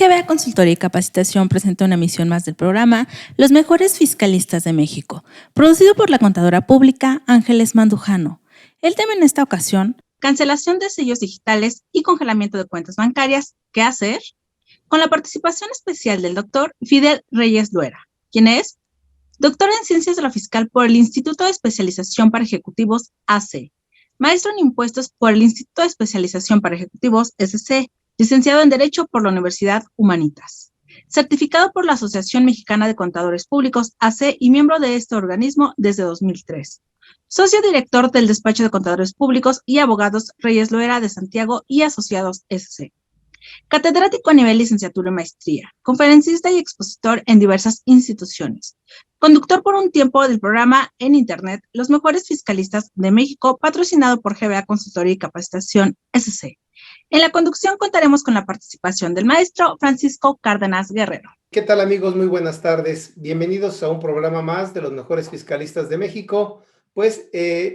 GBA Consultoría y Capacitación presenta una emisión más del programa Los Mejores Fiscalistas de México, producido por la contadora pública Ángeles Mandujano. El tema en esta ocasión: cancelación de sellos digitales y congelamiento de cuentas bancarias. ¿Qué hacer? Con la participación especial del doctor Fidel Reyes Luera, quien es doctor en Ciencias de lo Fiscal por el Instituto de Especialización para Ejecutivos AC, maestro en Impuestos por el Instituto de Especialización para Ejecutivos SC, licenciado en Derecho por la Universidad Humanitas, certificado por la Asociación Mexicana de Contadores Públicos AC y miembro de este organismo desde 2003. Socio director del Despacho de Contadores Públicos y Abogados Reyes Loera de Santiago y Asociados SC. Catedrático a nivel licenciatura y maestría, conferencista y expositor en diversas instituciones. Conductor por un tiempo del programa en Internet Los Mejores Fiscalistas de México, patrocinado por GBA Consultoría y Capacitación SC. En la conducción contaremos con la participación del maestro Francisco Cárdenas Guerrero. ¿Qué tal, amigos? Muy buenas tardes. Bienvenidos a un programa más de Los Mejores Fiscalistas de México. Pues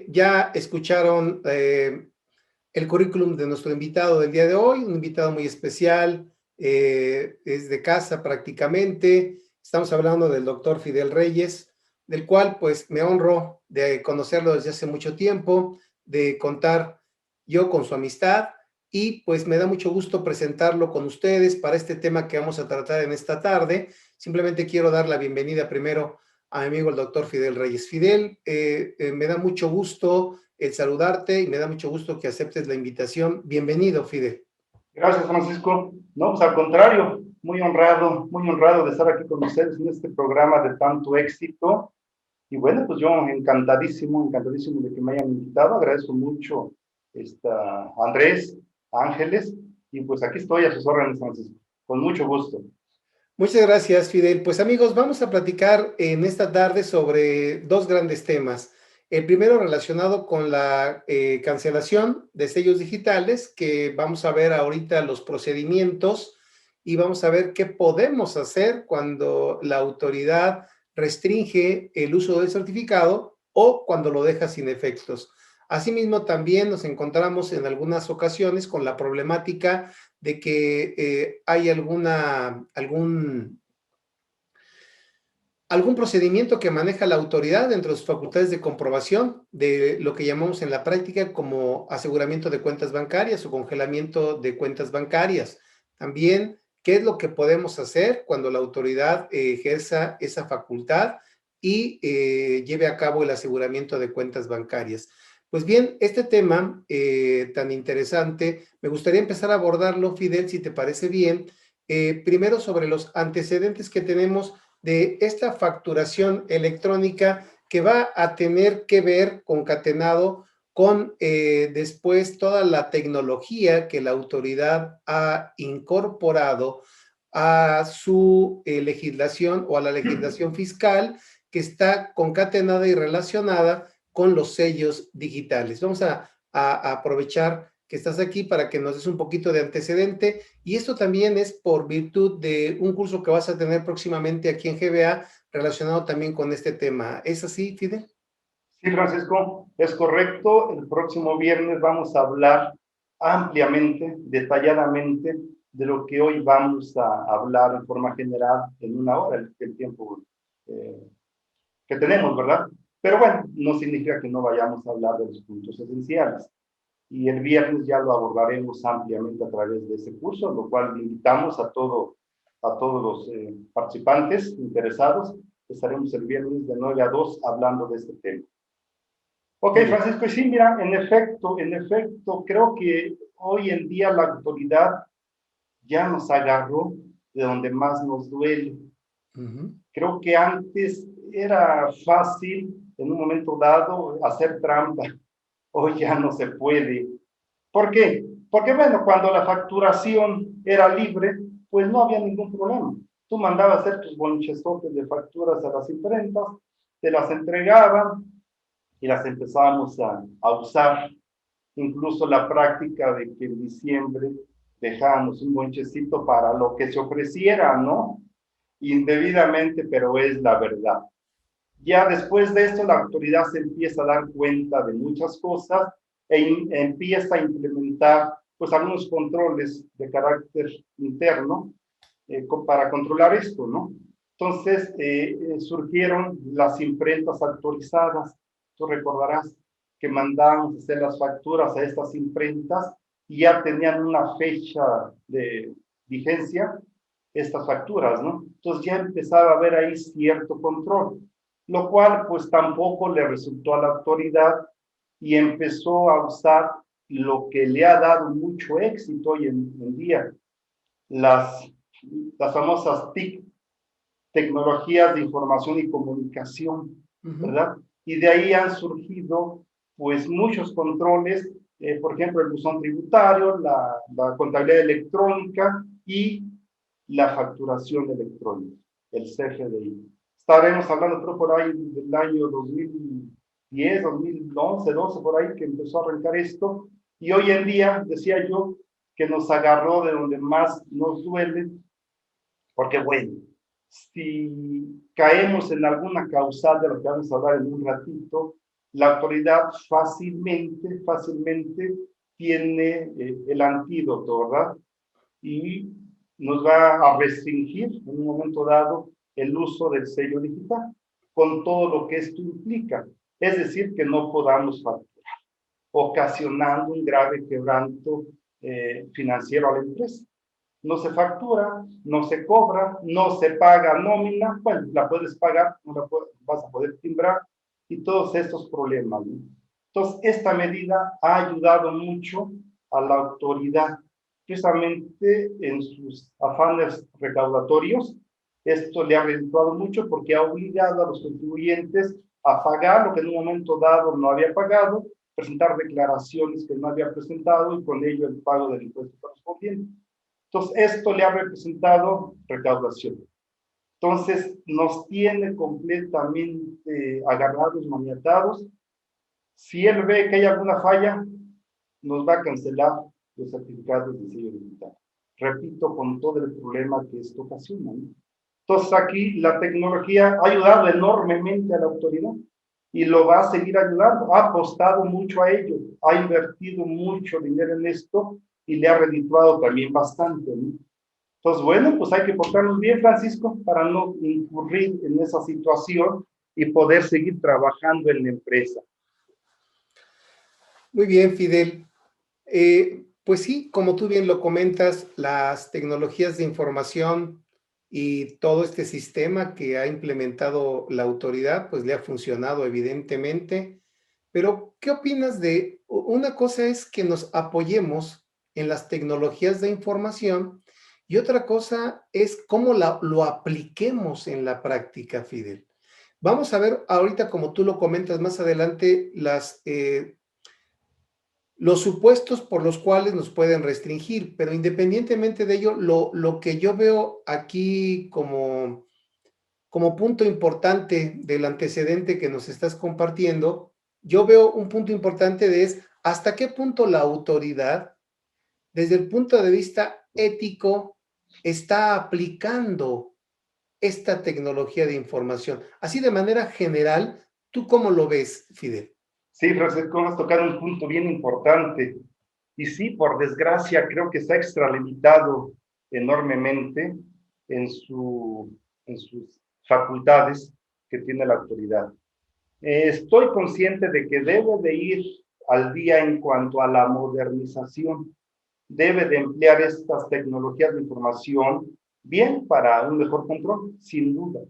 ya escucharon el currículum de nuestro invitado del día de hoy, un invitado muy especial, es de casa prácticamente. Estamos hablando del doctor Fidel Reyes, del cual pues me honro de conocerlo desde hace mucho tiempo, de contar yo con su amistad, y pues me da mucho gusto presentarlo con ustedes para este tema que vamos a tratar en esta tarde. Simplemente quiero dar la bienvenida primero a mi amigo el doctor Fidel Reyes. Fidel, me da mucho gusto el saludarte y me da mucho gusto que aceptes la invitación. Bienvenido, Fidel. Gracias, Francisco. No, pues al contrario, muy honrado de estar aquí con ustedes en este programa de tanto éxito. Y bueno, pues yo encantadísimo de que me hayan invitado. Agradezco mucho a Andrés, a Ángeles, y pues aquí estoy a sus órdenes, Francisco, con mucho gusto. Muchas gracias, Fidel. Pues amigos, vamos a platicar en esta tarde sobre dos grandes temas. El primero relacionado con la cancelación de sellos digitales, que vamos a ver ahorita los procedimientos y vamos a ver qué podemos hacer cuando la autoridad restringe el uso del certificado o cuando lo deja sin efectos. Asimismo, también nos encontramos en algunas ocasiones con la problemática de que hay algún procedimiento que maneja la autoridad dentro de sus facultades de comprobación de lo que llamamos en la práctica como aseguramiento de cuentas bancarias o congelamiento de cuentas bancarias. También, ¿qué es lo que podemos hacer cuando la autoridad ejerza esa facultad y lleve a cabo el aseguramiento de cuentas bancarias? Pues bien, este tema tan interesante, me gustaría empezar a abordarlo, Fidel, si te parece bien, primero sobre los antecedentes que tenemos de esta facturación electrónica que va a tener que ver concatenado con después toda la tecnología que la autoridad ha incorporado a su legislación o a la legislación fiscal que está concatenada y relacionada con los sellos digitales. Vamos a aprovechar que estás aquí para que nos des un poquito de antecedente, y esto también es por virtud de un curso que vas a tener próximamente aquí en GBA relacionado también con este tema. ¿Es así, Fidel? Sí, Francisco, es correcto. El próximo viernes vamos a hablar ampliamente, detalladamente, de lo que hoy vamos a hablar en forma general en una hora, el tiempo que tenemos, ¿verdad? Pero bueno, no significa que no vayamos a hablar de los puntos esenciales. Y el viernes ya lo abordaremos ampliamente a través de ese curso, lo cual invitamos a todos los participantes interesados. Estaremos el viernes de 9 a 2 hablando de este tema. Ok, Francisco, y sí, mira, en efecto, creo que hoy en día la actualidad ya nos agarró de donde más nos duele. Creo que antes era fácil, en un momento dado, hacer trampa. Hoy ya no se puede. ¿Por qué? Porque, bueno, cuando la facturación era libre, pues no había ningún problema. Tú mandabas hacer tus bonchesotes de facturas a las imprentas, te las entregaban y las empezábamos a usar. Incluso la práctica de que en diciembre dejábamos un bonchecito para lo que se ofreciera, ¿no? Indebidamente, pero es la verdad. Ya después de esto, la autoridad se empieza a dar cuenta de muchas cosas e empieza a implementar pues algunos controles de carácter interno para controlar esto, ¿no? Entonces, surgieron las imprentas actualizadas. Tú recordarás que mandábamos hacer las facturas a estas imprentas y ya tenían una fecha de vigencia estas facturas, ¿no? Entonces ya empezaba a haber ahí cierto control, lo cual pues tampoco le resultó a la autoridad y empezó a usar lo que le ha dado mucho éxito hoy en día, las famosas TIC, tecnologías de información y comunicación, ¿verdad? Y de ahí han surgido pues muchos controles, por ejemplo, el buzón tributario, la contabilidad electrónica y la facturación electrónica, el CFDI. Estaremos hablando, creo, por ahí del año 2010, 2011, 12, por ahí, que empezó a arrancar esto. Y hoy en día, decía yo, que nos agarró de donde más nos duele, porque bueno, si caemos en alguna causal de lo que vamos a hablar en un ratito, la autoridad fácilmente tiene el antídoto, ¿verdad? Y nos va a restringir en un momento dado el uso del sello digital, con todo lo que esto implica. Es decir, que no podamos facturar, ocasionando un grave quebranto financiero a la empresa. No se factura, no se cobra, no se paga nómina, bueno, la puedes pagar, no la vas a poder timbrar, y todos estos problemas, ¿no? Entonces, esta medida ha ayudado mucho a la autoridad, precisamente en sus afanes recaudatorios. Esto le ha redituado mucho porque ha obligado a los contribuyentes a pagar lo que en un momento dado no había pagado, presentar declaraciones que no había presentado y con ello el pago del impuesto correspondiente. Entonces, esto le ha representado recaudación. Entonces, nos tiene completamente agarrados, maniatados. Si él ve que hay alguna falla, nos va a cancelar los certificados de sello digital. Repito, con todo el problema que esto ocasiona, ¿no? Entonces, aquí la tecnología ha ayudado enormemente a la autoridad y lo va a seguir ayudando. Ha apostado mucho a ello, ha invertido mucho dinero en esto y le ha redituado también bastante, ¿no? Entonces, bueno, pues hay que portarnos bien, Francisco, para no incurrir en esa situación y poder seguir trabajando en la empresa. Muy bien, Fidel. Pues sí, como tú bien lo comentas, las tecnologías de información y todo este sistema que ha implementado la autoridad, pues le ha funcionado evidentemente. Pero, ¿qué opinas de una cosa es que nos apoyemos en las tecnologías de información y otra cosa es cómo lo apliquemos en la práctica, Fidel? Vamos a ver ahorita, como tú lo comentas más adelante, los supuestos por los cuales nos pueden restringir, pero independientemente de ello, lo que yo veo aquí como punto importante del antecedente que nos estás compartiendo, yo veo un punto importante de es hasta qué punto la autoridad, desde el punto de vista ético, está aplicando esta tecnología de información. Así de manera general, ¿tú cómo lo ves, Fidel? Sí, Francisco, has tocado un punto bien importante. Y sí, por desgracia, creo que se ha extralimitado enormemente en, en sus facultades que tiene la autoridad. Estoy consciente de que debe de ir al día en cuanto a la modernización. Debe de emplear estas tecnologías de información bien para un mejor control, sin duda,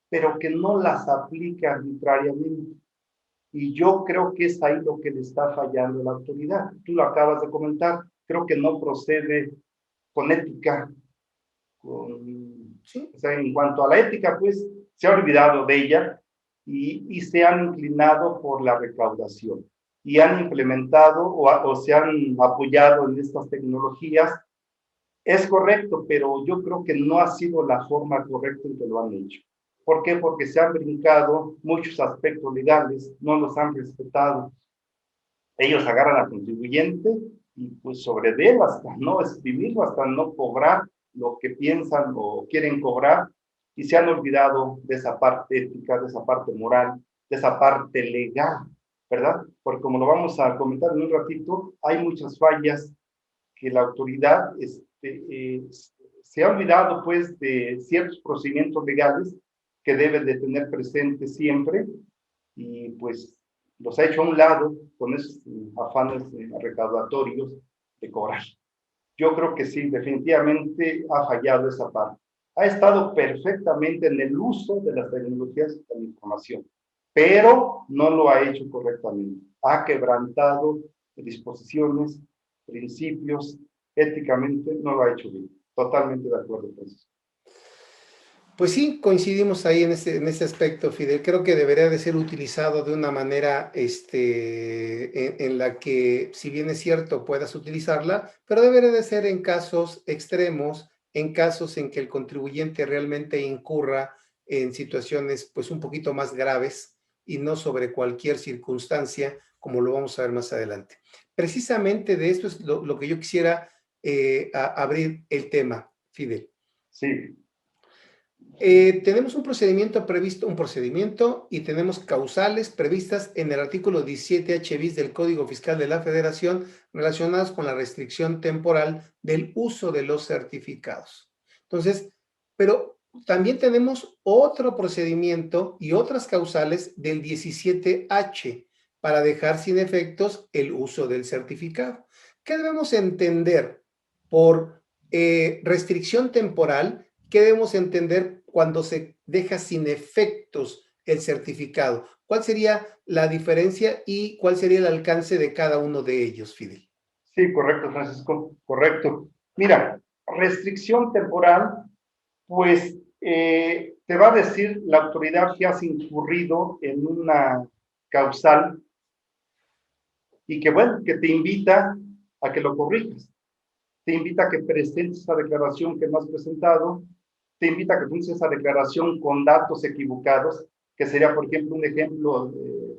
pero que no las aplique arbitrariamente. Y yo creo que es ahí lo que le está fallando a la autoridad. Tú lo acabas de comentar, creo que no procede con ética. Sí. O sea, en cuanto a la ética, pues se ha olvidado de ella y se han inclinado por la recaudación. Y han implementado o se han apoyado en estas tecnologías. Es correcto, pero yo creo que no ha sido la forma correcta en que lo han hecho. ¿Por qué? Porque se han brincado muchos aspectos legales, no los han respetado. Ellos agarran al contribuyente y pues sobre él hasta no escribirlo, hasta no cobrar lo que piensan o quieren cobrar y se han olvidado de esa parte ética, de esa parte moral, de esa parte legal, ¿verdad? Porque como lo vamos a comentar en un ratito, hay muchas fallas que la autoridad se se ha olvidado pues de ciertos procedimientos legales que debe de tener presente siempre y pues los ha hecho a un lado con esos afanes recaudatorios de cobrar. Yo creo que sí, definitivamente ha fallado esa parte. Ha estado perfectamente en el uso de las tecnologías de la información, pero no lo ha hecho correctamente. Ha quebrantado disposiciones, principios, éticamente no lo ha hecho bien. Totalmente de acuerdo con eso. Pues sí, coincidimos ahí en ese aspecto, Fidel. Creo que debería de ser utilizado de una manera en la que, si bien es cierto, puedas utilizarla, pero debería de ser en casos extremos, en casos en que el contribuyente realmente incurra en situaciones pues un poquito más graves y no sobre cualquier circunstancia, como lo vamos a ver más adelante. Precisamente de esto es lo que yo quisiera abrir el tema, Fidel. Sí. Tenemos un procedimiento previsto, un procedimiento y tenemos causales previstas en el artículo 17H bis del Código Fiscal de la Federación relacionadas con la restricción temporal del uso de los certificados. Entonces, pero también tenemos otro procedimiento y otras causales del 17H para dejar sin efectos el uso del certificado. ¿Qué debemos entender por restricción temporal? ¿Qué debemos entender cuando se deja sin efectos el certificado? ¿Cuál sería la diferencia y cuál sería el alcance de cada uno de ellos, Fidel? Sí, correcto, Francisco, correcto. Mira, restricción temporal, pues te va a decir la autoridad que has incurrido en una causal y que, bueno, que te invita a que lo corrijas. Te invita a que presentes esa declaración que no has presentado, te invita a que presentes esa declaración con datos equivocados, que sería, por ejemplo, un ejemplo,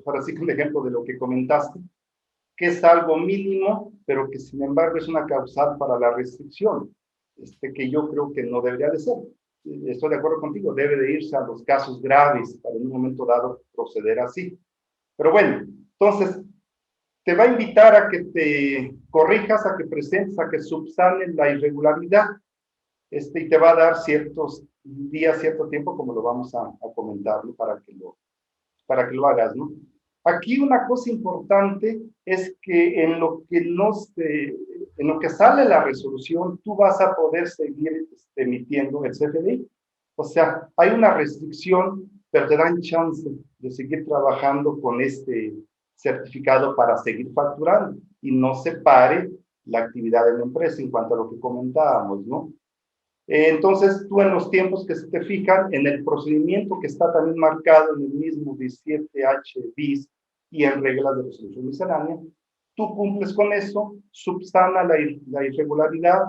ahora sí que un ejemplo de lo que comentaste, que es algo mínimo, pero que sin embargo es una causal para la restricción, que yo creo que no debería de ser. Estoy de acuerdo contigo, debe de irse a los casos graves para en un momento dado proceder así. Pero bueno, entonces te va a invitar a que te corrijas, a que presentes, a que subsanes la irregularidad, y te va a dar ciertos días, cierto tiempo, como lo vamos a comentar, ¿no? Para que lo hagas, ¿no? Aquí una cosa importante es que en lo que sale la resolución, tú vas a poder seguir emitiendo el CFDI. O sea, hay una restricción, pero te dan chance de seguir trabajando con este certificado para seguir facturando y no se pare la actividad de la empresa en cuanto a lo que comentábamos, ¿no? Entonces, tú en los tiempos que se te fijan, en el procedimiento que está también marcado en el mismo 17H bis y en reglas de resolución miscelánea, tú cumples con eso, subsana la irregularidad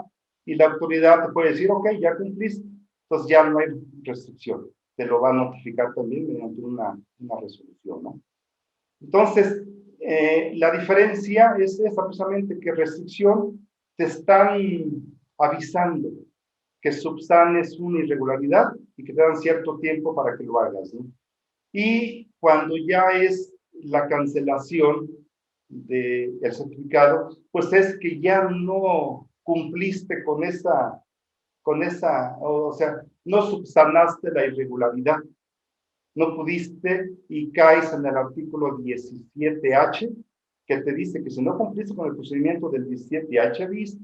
y la autoridad te puede decir, ok, ya cumpliste, entonces ya no hay restricción. Te lo va a notificar también mediante una resolución, ¿no? Entonces, la diferencia es esa precisamente que restricción te están avisando que subsanes una irregularidad y que te dan cierto tiempo para que lo hagas, ¿no? Y cuando ya es la cancelación del certificado, pues es que ya no cumpliste o sea, no subsanaste la irregularidad, no pudiste y caes en el artículo 17H, que te dice que si no cumpliste con el procedimiento del 17H bis,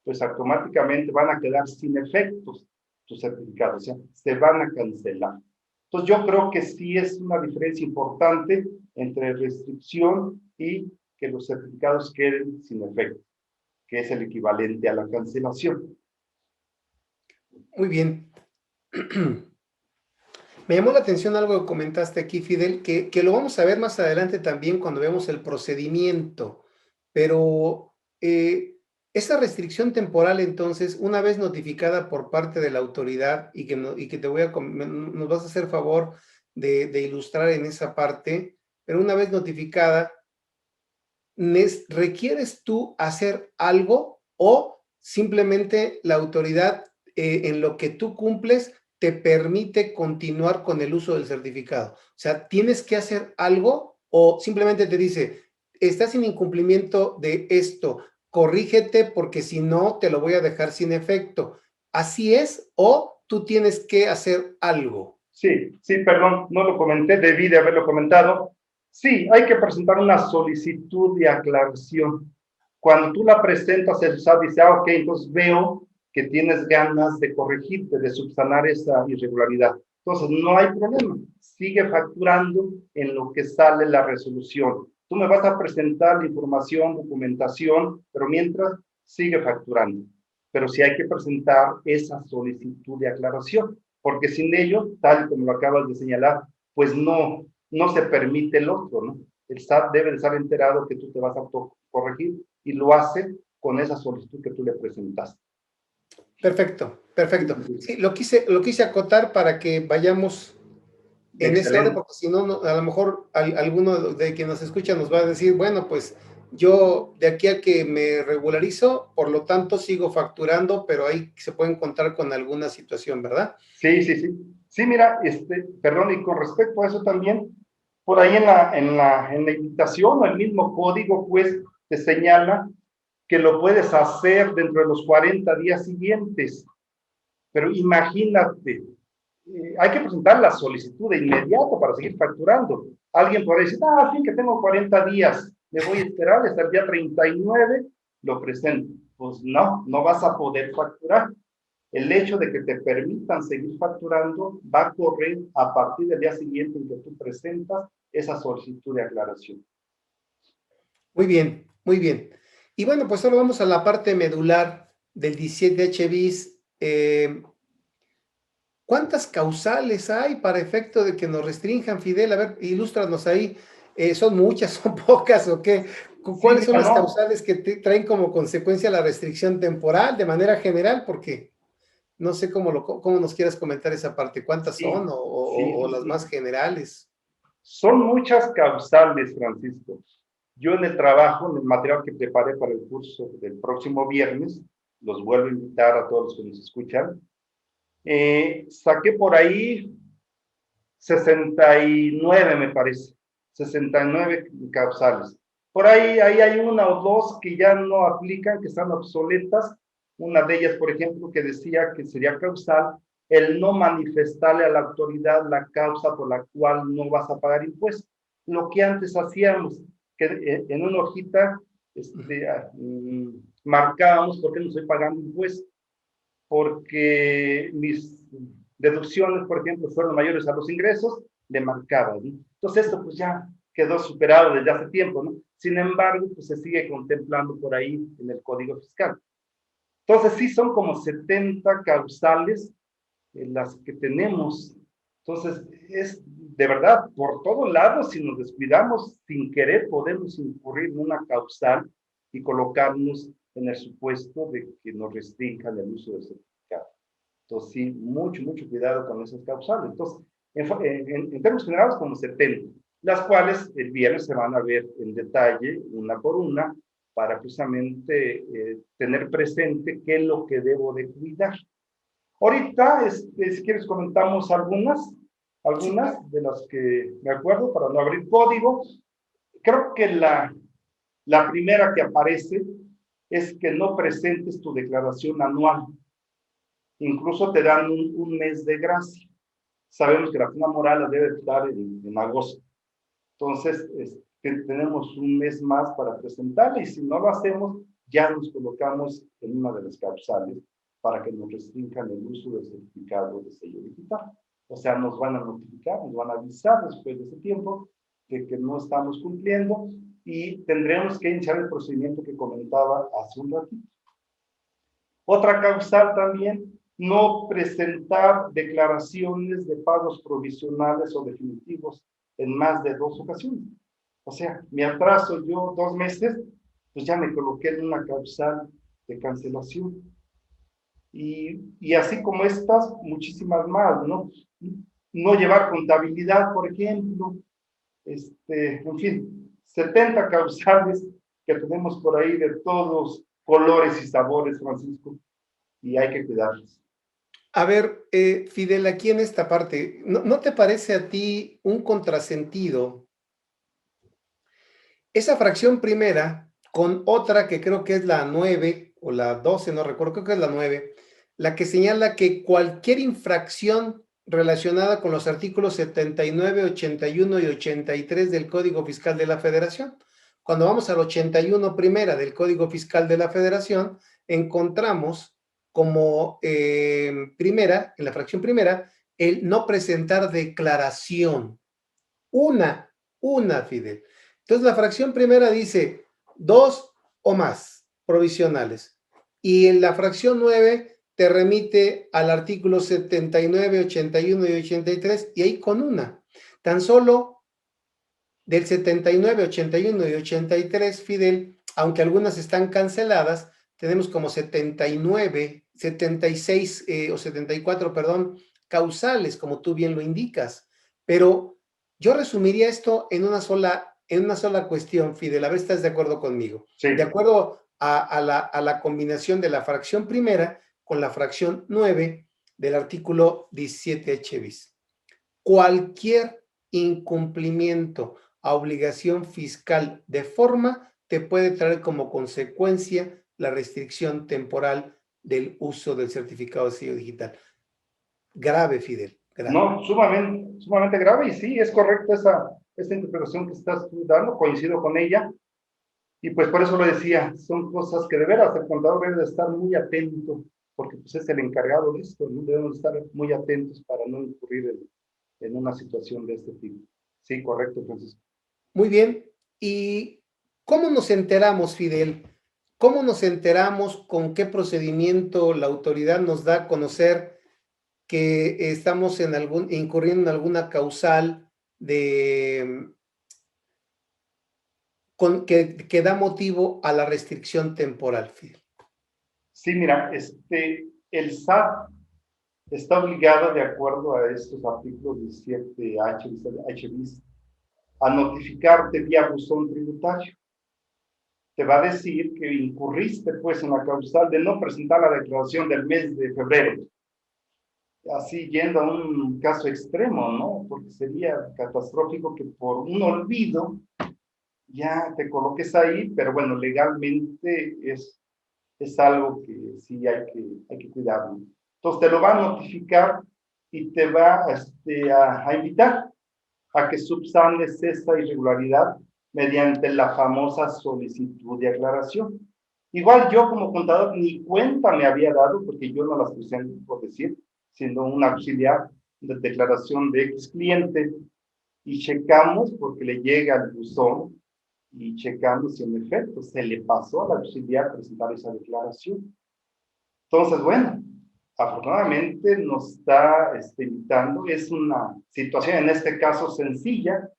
pues automáticamente van a quedar sin efectos tus certificados, o sea, se van a cancelar. Entonces yo creo que sí es una diferencia importante entre restricción y que los certificados queden sin efecto, que es el equivalente a la cancelación. Muy bien. Me llamó la atención algo que comentaste aquí, Fidel, que lo vamos a ver más adelante también cuando vemos el procedimiento, pero esa restricción temporal, entonces, una vez notificada por parte de la autoridad y que nos vas a hacer favor de ilustrar en esa parte, pero una vez notificada, ¿requieres tú hacer algo o simplemente la autoridad en lo que tú cumples te permite continuar con el uso del certificado? O sea, ¿tienes que hacer algo o simplemente te dice, estás en incumplimiento de esto, corrígete porque si no te lo voy a dejar sin efecto? ¿Así es o tú tienes que hacer algo? Sí, sí, perdón, no lo comenté, debí de haberlo comentado. Sí, hay que presentar una solicitud de aclaración. Cuando tú la presentas, el SAT dice, ok, entonces veo que tienes ganas de corregirte, de subsanar esa irregularidad. Entonces, no hay problema. Sigue facturando en lo que sale la resolución. Tú me vas a presentar la información, documentación, pero mientras sigue facturando. Pero sí hay que presentar esa solicitud de aclaración, porque sin ello, tal como lo acabas de señalar, pues no se permite el otro, ¿no? El SAT debe de estar enterado que tú te vas a corregir y lo hace con esa solicitud que tú le presentaste. Perfecto, perfecto. Sí, lo quise acotar para que vayamos en ese orden, Excelente. porque si no, a lo mejor alguno de quien nos escucha nos va a decir, bueno, pues yo de aquí a que me regularizo, por lo tanto sigo facturando, pero ahí se puede encontrar con alguna situación, ¿verdad? Sí, sí, sí. Sí, mira, perdón, y con respecto a eso también, por ahí en la invitación o el mismo código, pues, te señala que lo puedes hacer dentro de los 40 días siguientes. Pero imagínate, hay que presentar la solicitud de inmediato para seguir facturando. Alguien podría decir, ah, fin que tengo 40 días, me voy a esperar hasta el día 39, lo presento. Pues no vas a poder facturar. El hecho de que te permitan seguir facturando va a correr a partir del día siguiente en que tú presentas esa solicitud de aclaración. Muy bien, muy bien. Y bueno, pues ahora vamos a la parte medular del 17H bis. ¿Cuántas causales hay para efecto de que nos restrinjan, Fidel? A ver, ilústranos ahí. ¿Son muchas, son pocas o qué? Sí, ¿Cuáles son mira, las no, causales que traen como consecuencia la restricción temporal de manera general? Porque no sé cómo nos quieras comentar esa parte. ¿Cuántas son sí, o sí, las más sí. generales? Son muchas causales, Francisco. Yo en el trabajo, en el material que preparé para el curso del próximo viernes, los vuelvo a invitar a todos los que nos escuchan, saqué por ahí 69, me parece, 69 causales. Por ahí hay una o dos que ya no aplican, que están obsoletas. Una de ellas, por ejemplo, que decía que sería causal el no manifestarle a la autoridad la causa por la cual no vas a pagar impuestos. Lo que antes hacíamos, que en una hojita marcábamos por qué no estoy pagando impuestos, porque mis deducciones, por ejemplo, fueron mayores a los ingresos, le marcaba, ¿no? Entonces esto pues ya quedó superado desde hace tiempo, ¿no? Sin embargo, pues se sigue contemplando por ahí en el Código Fiscal. Entonces sí son como 70 causales en las que tenemos. Entonces es de verdad, por todos lados, si nos descuidamos sin querer, podemos incurrir en una causal y colocarnos en el supuesto de que nos restrinjan el uso del certificado. Entonces, sí, mucho cuidado con esas causales. Entonces, en términos generales, como 70, las cuales el viernes se van a ver en detalle, una por una, para precisamente tener presente qué es lo que debo de cuidar. Ahorita, si quieres, comentamos Sí, algunas de las que me acuerdo para no abrir código. Creo que la primera que aparece es que no presentes tu declaración anual. Incluso te dan un mes de gracia. Sabemos que la pena moral la debe estar en agosto. Entonces, tenemos un mes más para presentarla y si no lo hacemos, ya nos colocamos en una de las causales para que nos restrinjan el uso del certificado de sello digital. O sea, nos van a notificar, nos van a avisar después de ese tiempo de que no estamos cumpliendo y tendremos que iniciar el procedimiento que comentaba hace un ratito. Otra causal también, no presentar declaraciones de pagos provisionales o definitivos en más de 2 ocasiones. O sea, me atraso yo 2 meses, pues ya me coloqué en una causal de cancelación. Y así como estas, muchísimas más, ¿no? No llevar contabilidad, por ejemplo, en fin, 70 causales que tenemos por ahí de todos colores y sabores, Francisco, y hay que cuidarlos. a ver, Fidel, aquí en esta parte, ¿no te parece a ti un contrasentido esa fracción primera con otra que creo que es la 9 o la 12, no recuerdo, creo que es la 9, la que señala que cualquier infracción relacionada con los artículos 79, 81 y 83 del Código Fiscal de la Federación. Cuando vamos al 81 primera del Código Fiscal de la Federación, encontramos como primera, en la fracción primera, el no presentar declaración. Una, Fidel. Entonces, la fracción primera dice 2 o más provisionales. Y en la fracción 9 te remite al artículo 79, 81 y 83, y ahí con una. Tan solo del 79, 81 y 83, Fidel, aunque algunas están canceladas, tenemos como 79, 76 o 74, perdón, causales, como tú bien lo indicas. Pero yo resumiría esto en una sola cuestión, Fidel, a ver si estás de acuerdo conmigo. Sí. De acuerdo a la combinación de la fracción primera con la fracción 9 del artículo 17H bis. Cualquier incumplimiento a obligación fiscal de forma te puede traer como consecuencia la restricción temporal del uso del certificado de sello digital. Grave, Fidel. Grave. No, sumamente grave, y sí, es correcta esta interpretación que estás dando, coincido con ella, y pues por eso lo decía, son cosas que de veras el contador debe de estar muy atento, porque pues es el encargado de esto, ¿no? Debemos estar muy atentos para no incurrir en una situación de este tipo. Sí, correcto, Francisco. Muy bien. ¿Y cómo nos enteramos, Fidel? ¿Cómo nos enteramos? ¿Con qué procedimiento la autoridad nos da a conocer que estamos incurriendo en alguna causal que da motivo a la restricción temporal, Fidel? Sí, mira, el SAT está obligado, de acuerdo a estos artículos 17H bis, a notificarte vía buzón tributario. Te va a decir que incurriste pues en la causal de no presentar la declaración del mes de febrero. Así yendo a un caso extremo, ¿no? Porque sería catastrófico que por un olvido ya te coloques ahí, pero bueno, legalmente es algo que sí hay que cuidarlo. Entonces te lo va a notificar y te va a invitar a que subsanes esa irregularidad mediante la famosa solicitud de aclaración. Igual yo como contador ni cuenta me había dado, porque yo no las presento, por decir, siendo un auxiliar de declaración de X cliente, y checamos porque le llega al buzón y checamos si en efecto se le pasó al auxiliar presentar esa declaración. Entonces, bueno, afortunadamente nos está invitando, es una situación en este caso sencilla,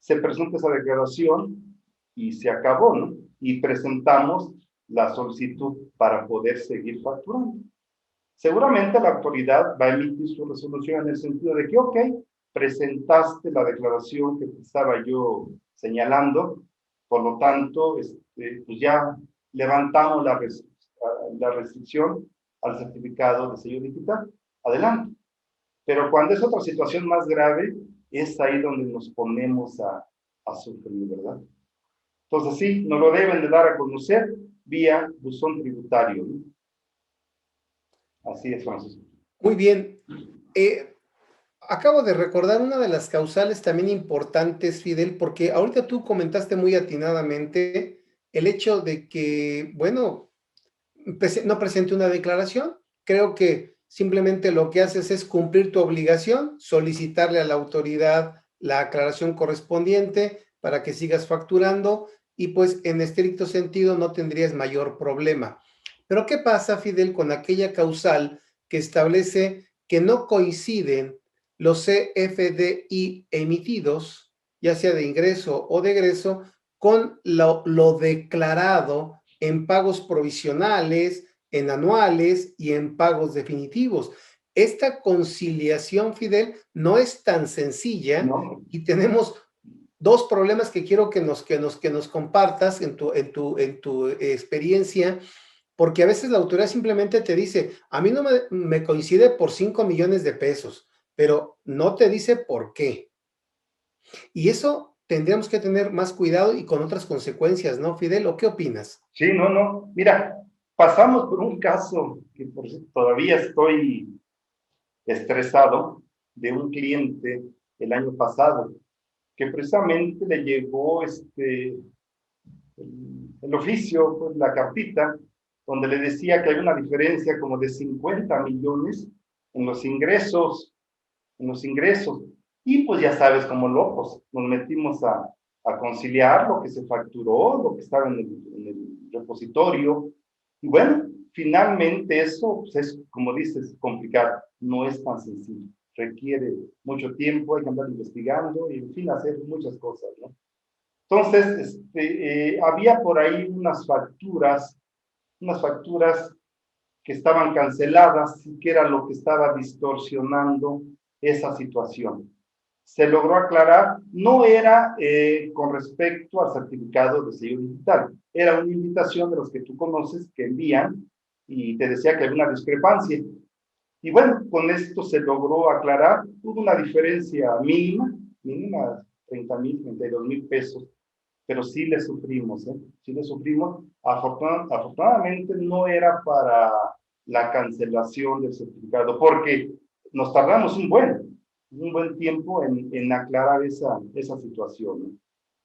se presenta esa declaración y se acabó, ¿no? Y presentamos la solicitud para poder seguir facturando. Seguramente la autoridad va a emitir su resolución en el sentido de que, ok, presentaste la declaración que te estaba yo señalando, por lo tanto, pues ya levantamos la restricción al certificado de sello digital. Adelante. Pero cuando es otra situación más grave, es ahí donde nos ponemos a sufrir, ¿verdad? Entonces sí, nos lo deben de dar a conocer vía buzón tributario, ¿no? Así es, Francisco. Muy bien. Acabo de recordar una de las causales también importantes, Fidel, porque ahorita tú comentaste muy atinadamente el hecho de que, bueno, no presente una declaración. Creo que simplemente lo que haces es cumplir tu obligación, solicitarle a la autoridad la aclaración correspondiente para que sigas facturando y pues en estricto sentido no tendrías mayor problema. Pero ¿qué pasa, Fidel, con aquella causal que establece que no coinciden los CFDI emitidos, ya sea de ingreso o de egreso, con lo declarado en pagos provisionales, en anuales y en pagos definitivos? Esta conciliación, Fidel, no es tan sencilla, ¿no? Y tenemos dos problemas que quiero que nos compartas en tu experiencia, porque a veces la autoridad simplemente te dice, a mí no me coincide por 5 millones de pesos, pero no te dice por qué. Y eso tendríamos que tener más cuidado y con otras consecuencias, ¿no, Fidel? ¿O qué opinas? Sí, no. Mira, Pasamos por un caso que por cierto, todavía estoy estresado, de un cliente el año pasado, que precisamente le llegó el oficio, pues, la cartita, donde le decía que hay una diferencia como de 50 millones en los ingresos, y pues ya sabes, como locos, nos metimos a conciliar lo que se facturó, lo que estaba en el repositorio, y bueno, finalmente eso pues es, como dices, complicado, no es tan sencillo, requiere mucho tiempo, hay que andar investigando y en fin, hacer muchas cosas, ¿no? Entonces, había por ahí unas facturas que estaban canceladas y que era lo que estaba distorsionando esa situación. Se logró aclarar, no era con respecto al certificado de sello digital, era una invitación de los que tú conoces que envían y te decía que había una discrepancia. Y bueno, con esto se logró aclarar, hubo una diferencia mínima, 30,000, 32,000 pesos, pero sí le sufrimos, ¿eh? Sí le sufrimos. Afortunadamente no era para la cancelación del certificado, porque nos tardamos un buen tiempo en aclarar esa situación, ¿no?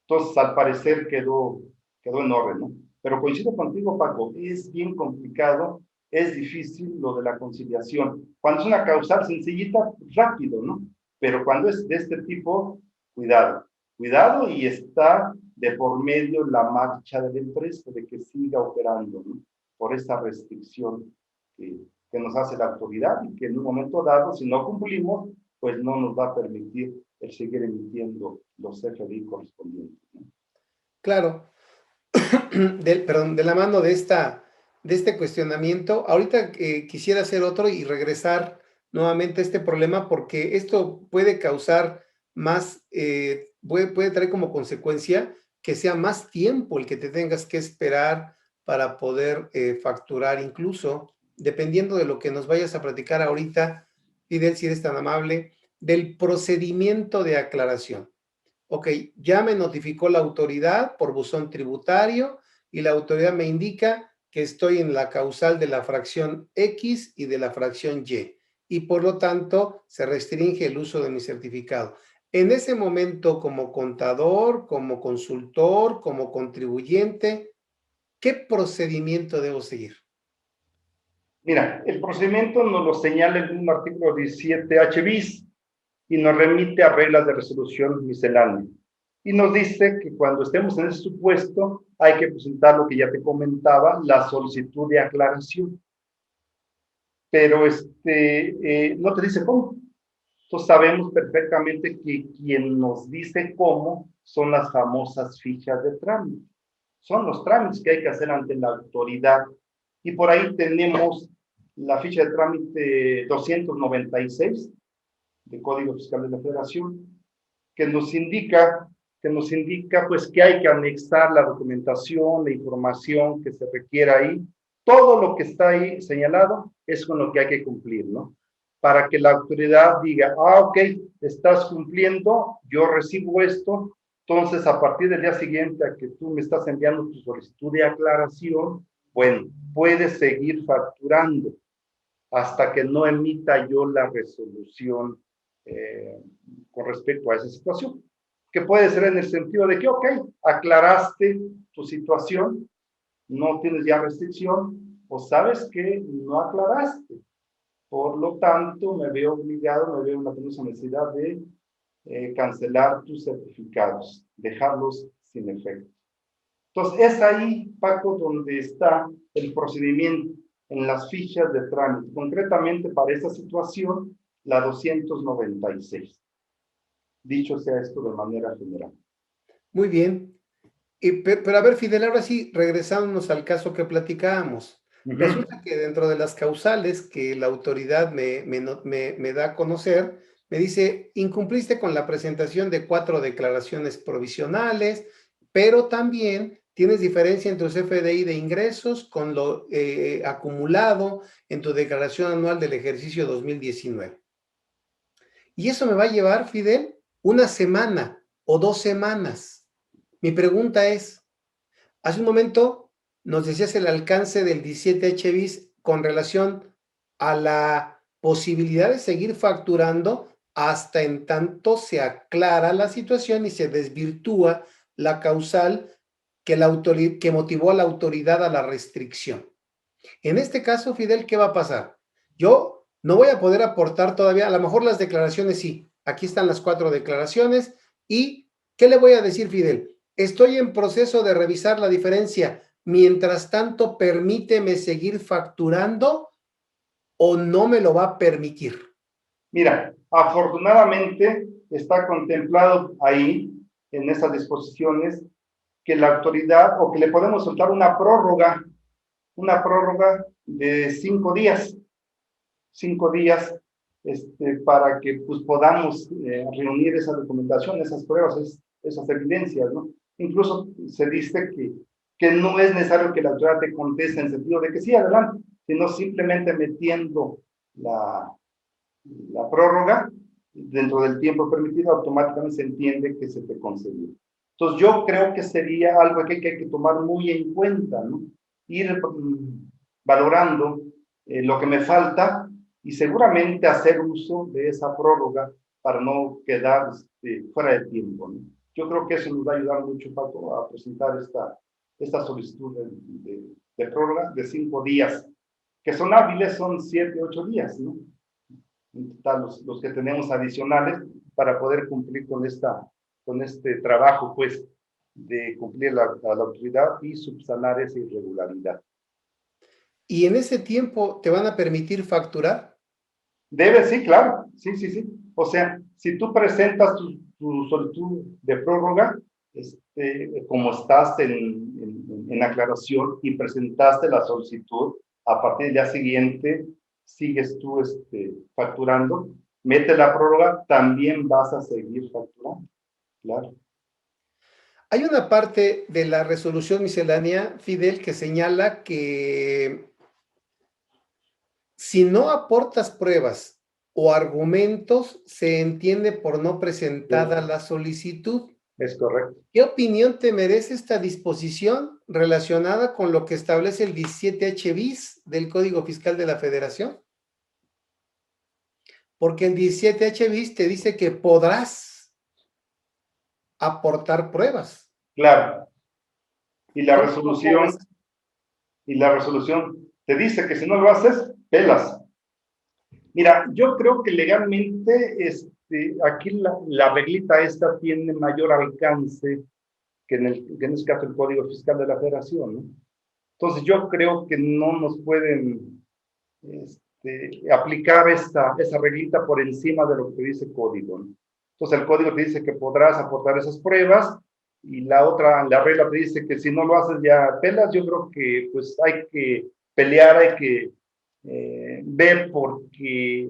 Entonces, al parecer quedó en orden, ¿no? Pero coincido contigo, Paco, es bien complicado, es difícil lo de la conciliación. Cuando es una causal sencillita, rápido, ¿no? Pero cuando es de este tipo, cuidado y está de por medio la marcha de la empresa, de que siga operando, ¿no? Por esa restricción que nos hace la autoridad y que en un momento dado, si no cumplimos, pues no nos va a permitir el seguir emitiendo los CFDI correspondientes, ¿no? Claro, perdón, de la mano de este cuestionamiento, ahorita quisiera hacer otro y regresar nuevamente a este problema porque esto puede causar más, puede traer como consecuencia que sea más tiempo el que te tengas que esperar para poder facturar, incluso dependiendo de lo que nos vayas a platicar ahorita, Fidel, si eres tan amable, del procedimiento de aclaración. Ok, ya me notificó la autoridad por buzón tributario y la autoridad me indica que estoy en la causal de la fracción X y de la fracción y por lo tanto se restringe el uso de mi certificado. En ese momento, como contador, como consultor, como contribuyente, ¿qué procedimiento debo seguir? Mira, el procedimiento nos lo señala el mismo artículo 17H bis y nos remite a reglas de resolución miscelánea. Y nos dice que cuando estemos en ese supuesto hay que presentar lo que ya te comentaba, la solicitud de aclaración. Pero no te dice cómo. Entonces sabemos perfectamente que quien nos dice cómo son las famosas fichas de trámite. Son los trámites que hay que hacer ante la autoridad. Y por ahí tenemos la ficha de trámite 296 del Código Fiscal de la Federación, que nos indica pues que hay que anexar la documentación, la información que se requiera ahí. Todo lo que está ahí señalado es con lo que hay que cumplir, ¿no? Para que la autoridad diga, ok, estás cumpliendo, yo recibo esto, entonces a partir del día siguiente a que tú me estás enviando tu solicitud de aclaración, bueno, puedes seguir facturando hasta que no emita yo la resolución con respecto a esa situación, que puede ser en el sentido de que, ok, aclaraste tu situación, no tienes ya restricción, o sabes que no aclaraste, por lo tanto me veo obligado, me veo en la penosa necesidad de cancelar tus certificados, dejarlos sin efecto. Entonces, es ahí, Paco, donde está el procedimiento en las fichas de trámite, concretamente para esta situación, la 296. Dicho sea esto de manera general. Muy bien. Pero a ver, Fidel, ahora sí, regresándonos al caso que platicábamos. Resulta que dentro de las causales que la autoridad me da a conocer, me dice, incumpliste con la presentación de 4 declaraciones provisionales, pero también tienes diferencia en tu CFDI de ingresos con lo acumulado en tu declaración anual del ejercicio 2019. Y eso me va a llevar, Fidel, una semana o 2 semanas. Mi pregunta es, hace un momento nos decías el alcance del 17H bis con relación a la posibilidad de seguir facturando hasta en tanto se aclara la situación y se desvirtúa la causal que motivó a la autoridad a la restricción. En este caso, Fidel, ¿qué va a pasar? Yo no voy a poder aportar todavía, a lo mejor las declaraciones sí. Aquí están las 4 declaraciones. ¿Y qué le voy a decir, Fidel? Estoy en proceso de revisar la diferencia. Mientras tanto, permíteme seguir facturando o no me lo va a permitir. Mira, afortunadamente está contemplado ahí, en esas disposiciones, que la autoridad, o que le podemos soltar una prórroga de 5 días, 5 días, para que pues, podamos reunir esa documentación, esas pruebas, esas evidencias, ¿no? Incluso se dice que no es necesario que la autoridad te conteste en sentido de que sí, adelante, sino simplemente metiendo la prórroga dentro del tiempo permitido, automáticamente se entiende que se te concedió. Entonces, yo creo que sería algo que hay que tomar muy en cuenta, ¿no? Ir valorando lo que me falta y seguramente hacer uso de esa prórroga para no quedar fuera de tiempo, ¿no? Yo creo que eso nos va a ayudar mucho, Paco, a presentar esta solicitud de prórroga de 5 días, que son hábiles, son 7, 8 días, ¿no? En total, los que tenemos adicionales para poder cumplir con este trabajo, pues, de cumplir a la autoridad y subsanar esa irregularidad. ¿Y en ese tiempo te van a permitir facturar? Debe, sí, claro, sí. O sea, si tú presentas tu solicitud de prórroga, como estás en aclaración y presentaste la solicitud, a partir del día siguiente sigues tú facturando, mete la prórroga, también vas a seguir facturando, claro. Hay una parte de la resolución miscelánea, Fidel, que señala que si no aportas pruebas o argumentos, se entiende por no presentada la solicitud. Es correcto. ¿Qué opinión te merece esta disposición relacionada con lo que establece el 17H bis del Código Fiscal de la Federación? Porque el 17H bis te dice que podrás aportar pruebas. Claro. Y la resolución te dice que si no lo haces, pelas. Mira, yo creo que legalmente aquí la reglita esta tiene mayor alcance que en este caso el Código Fiscal de la Federación, ¿no? Entonces yo creo que no nos pueden aplicar esa reglita por encima de lo que dice el Código, ¿no? Entonces el Código te dice que podrás aportar esas pruebas y la regla te dice que si no lo haces ya pelas. Yo creo que pues hay que pelear, hay que ver porque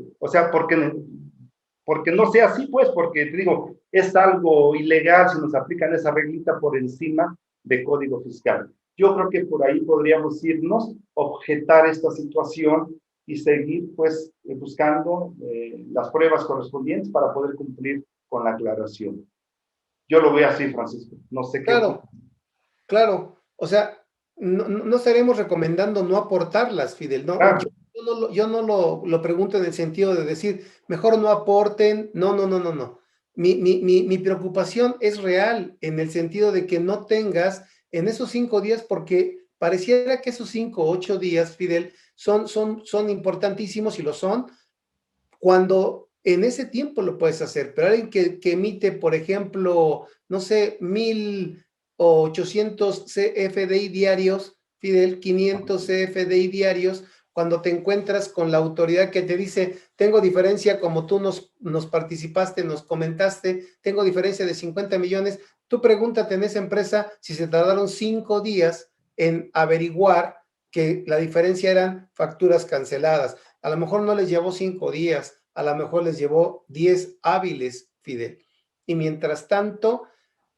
no sea así, pues, porque te digo, es algo ilegal si nos aplican esa reglita por encima de Código Fiscal. Yo creo que por ahí podríamos irnos, objetar esta situación y seguir, pues, buscando las pruebas correspondientes para poder cumplir con la aclaración. Yo lo veo así, Francisco. No sé qué. Claro. O sea, no estaremos recomendando no aportarlas, Fidel. No, Claro. yo no lo pregunto en el sentido de decir, mejor no aporten. No. Mi preocupación es real en el sentido de que no tengas en esos 5 días, porque pareciera que esos 5 o 8 días, Fidel, son importantísimos y lo son cuando en ese tiempo lo puedes hacer, pero alguien que emite, por ejemplo, no sé, 1,800 CFDI diarios, Fidel, 500 CFDI diarios, cuando te encuentras con la autoridad que te dice, tengo diferencia, como tú nos participaste, nos comentaste, tengo diferencia de 50 millones, tú pregúntate en esa empresa si se tardaron 5 días en averiguar que la diferencia eran facturas canceladas. A lo mejor no les llevó 5 días, a lo mejor les llevó 10 hábiles, Fidel. Y mientras tanto,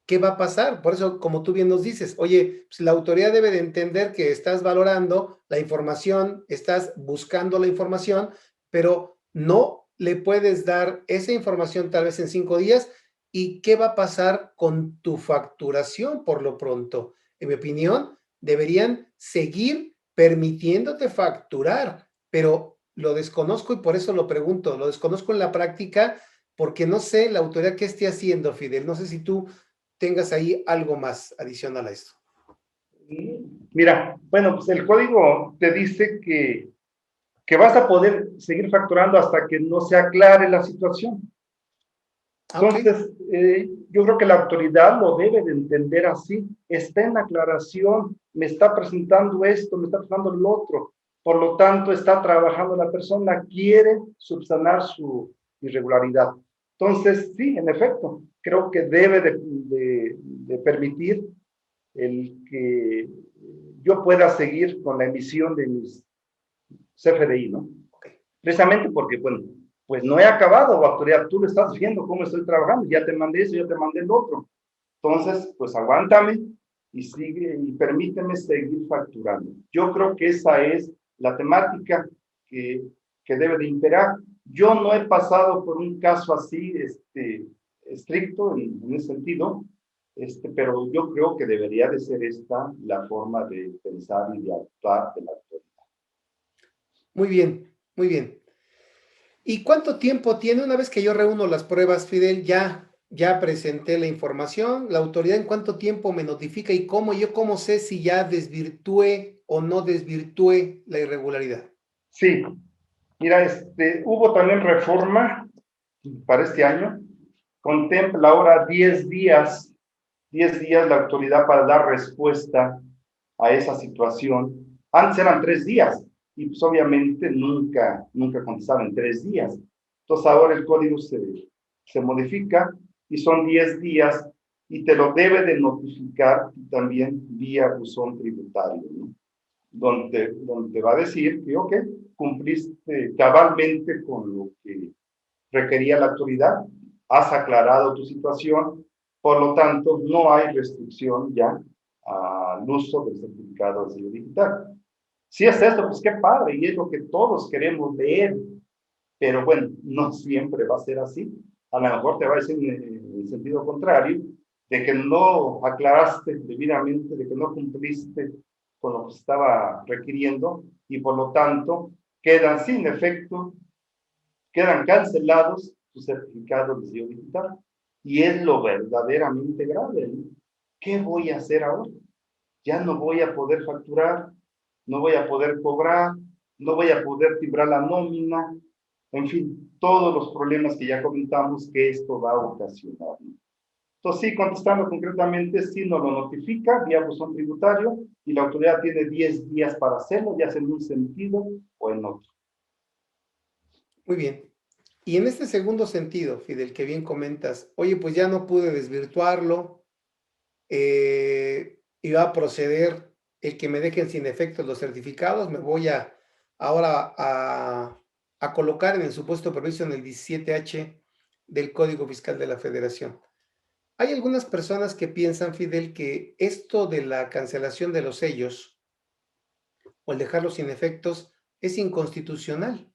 ¿qué va a pasar? Por eso, como tú bien nos dices, oye, pues la autoridad debe de entender que estás valorando la información, estás buscando la información, pero no le puedes dar esa información tal vez en 5 días. ¿Y qué va a pasar con tu facturación por lo pronto? En mi opinión, deberían seguir permitiéndote facturar, pero lo desconozco y por eso lo pregunto, lo desconozco en la práctica porque no sé la autoridad qué esté haciendo, Fidel. No sé si tú tengas ahí algo más adicional a esto. Mira, bueno, pues el código te dice que vas a poder seguir facturando hasta que no se aclare la situación. Entonces, yo creo que la autoridad lo debe de entender así. Está en aclaración, me está presentando esto, me está presentando lo otro. Por lo tanto, está trabajando la persona, quiere subsanar su irregularidad. Entonces, sí, en efecto, creo que debe de permitir el que yo pueda seguir con la emisión de mis CFDI, ¿no? Precisamente porque, bueno, pues no he acabado, autoridad, tú lo estás viendo cómo estoy trabajando, ya te mandé eso, ya te mandé el otro. Entonces, pues aguántame y sigue y permíteme seguir facturando. Yo creo que esa es la temática que debe de imperar. Yo no he pasado por un caso así, estricto en ese sentido, pero yo creo que debería de ser esta la forma de pensar y de actuar de la autoridad. Muy bien, muy bien. ¿Y cuánto tiempo tiene una vez que yo reúno las pruebas, Fidel? Ya presenté la información. ¿La autoridad en cuánto tiempo me notifica y cómo? ¿Yo cómo sé si ya desvirtué o no desvirtué la irregularidad? Sí, mira, hubo también reforma para este año. Contempla ahora 10 días la autoridad para dar respuesta a esa situación. Antes eran 3 días y pues obviamente nunca contestaban en 3 días. Entonces ahora el código se modifica y son 10 días y te lo debe de notificar también vía buzón tributario, ¿no? Donde va a decir que, ok, cumpliste cabalmente con lo que requería la autoridad, has aclarado tu situación, por lo tanto, no hay restricción ya al uso del certificado de sello digital. Si es esto, pues qué padre, y es lo que todos queremos leer, pero bueno, no siempre va a ser así. A lo mejor te va a decir en sentido contrario, de que no aclaraste debidamente, de que no cumpliste con lo que estaba requiriendo, y por lo tanto quedan sin efecto, quedan cancelados tus certificados de sello digital. Y es lo verdaderamente grave, ¿no? ¿Qué voy a hacer ahora? Ya no voy a poder facturar, no voy a poder cobrar, no voy a poder fibrar la nómina, en fin, todos los problemas que ya comentamos que esto va a ocasionar, ¿no? Entonces, sí, contestando concretamente, sí nos lo notifica vía buzón tributario y la autoridad tiene 10 días para hacerlo, ya sea en un sentido o en otro. Muy bien. Y en este segundo sentido, Fidel, que bien comentas, oye, pues ya no pude desvirtuarlo, y va a proceder el que me dejen sin efectos los certificados, me voy ahora a colocar en el supuesto previsto en el 17H del Código Fiscal de la Federación. Hay algunas personas que piensan, Fidel, que esto de la cancelación de los sellos o el dejarlos sin efectos es inconstitucional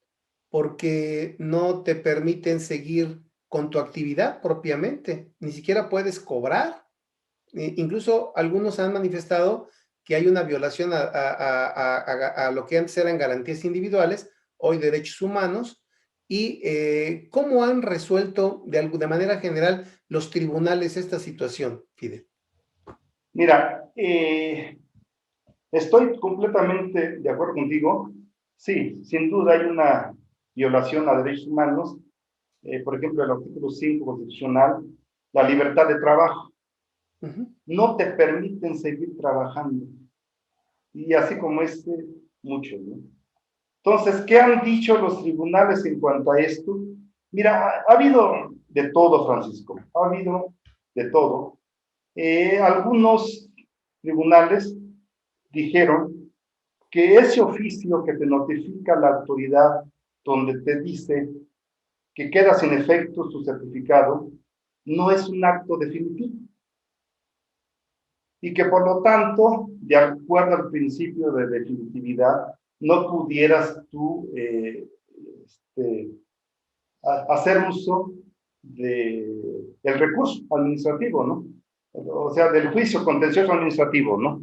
porque no te permiten seguir con tu actividad propiamente, ni siquiera puedes cobrar. Incluso algunos han manifestado que hay una violación a lo que antes eran garantías individuales, hoy derechos humanos, y cómo han resuelto de manera general los tribunales esta situación, Fidel. Mira, estoy completamente de acuerdo contigo. Sí, sin duda hay una violación a derechos humanos. Por ejemplo, el artículo 5 constitucional, la libertad de trabajo. No te permiten seguir trabajando. Y así como muchos, ¿no? Entonces, ¿qué han dicho los tribunales en cuanto a esto? Mira, ha habido de todo, Francisco. Ha habido de todo. Algunos tribunales dijeron que ese oficio que te notifica la autoridad, donde te dice que queda sin efecto tu certificado, no es un acto definitivo. Y que por lo tanto, de acuerdo al principio de definitividad, no pudieras tú hacer uso del recurso administrativo, ¿no? O sea, del juicio contencioso administrativo, ¿no?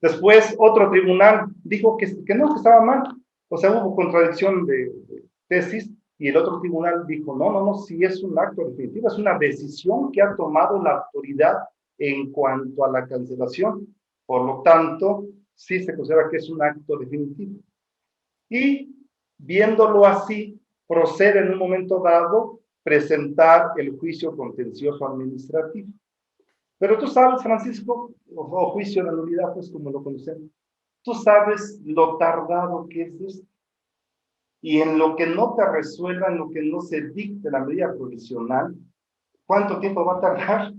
Después, otro tribunal dijo que no, que estaba mal. O sea, hubo contradicción de tesis y el otro tribunal dijo, no, sí es un acto definitivo, es una decisión que ha tomado la autoridad en cuanto a la cancelación. Por lo tanto, sí se considera que es un acto definitivo. Y viéndolo así, procede en un momento dado presentar el juicio contencioso administrativo. Pero tú sabes, Francisco, o juicio de nulidad, pues como lo conocemos, tú sabes lo tardado que es esto. Y en lo que no te resuelva, en lo que no se dicte la medida provisional, ¿cuánto tiempo va a tardar?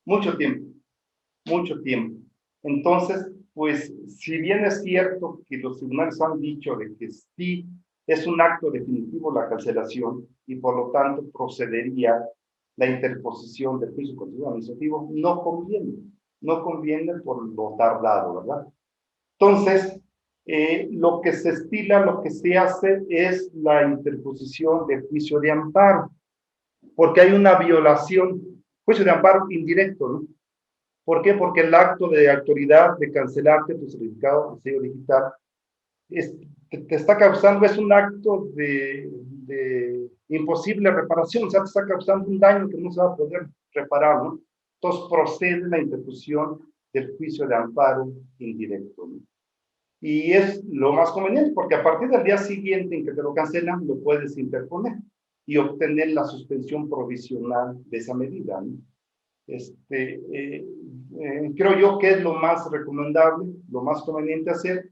Mucho tiempo, mucho tiempo. Entonces, pues, si bien es cierto que los tribunales han dicho de que sí es un acto definitivo la cancelación y por lo tanto procedería la interposición del juicio contencioso administrativo, no conviene por lo tardado, ¿verdad? Entonces, lo que se estila, lo que se hace es la interposición de juicio de amparo, porque hay una violación, juicio de amparo indirecto, ¿no? ¿Por qué? Porque el acto de autoridad de cancelarte tu certificado de sello digital te está causando, es un acto de imposible reparación, o sea, te está causando un daño que no se va a poder reparar, ¿no? Entonces procede la interposición del juicio de amparo indirecto, ¿no? Y es lo más conveniente, porque a partir del día siguiente en que te lo cancelan, lo puedes interponer y obtener la suspensión provisional de esa medida, ¿no? Creo yo que es lo más recomendable, lo más conveniente hacer,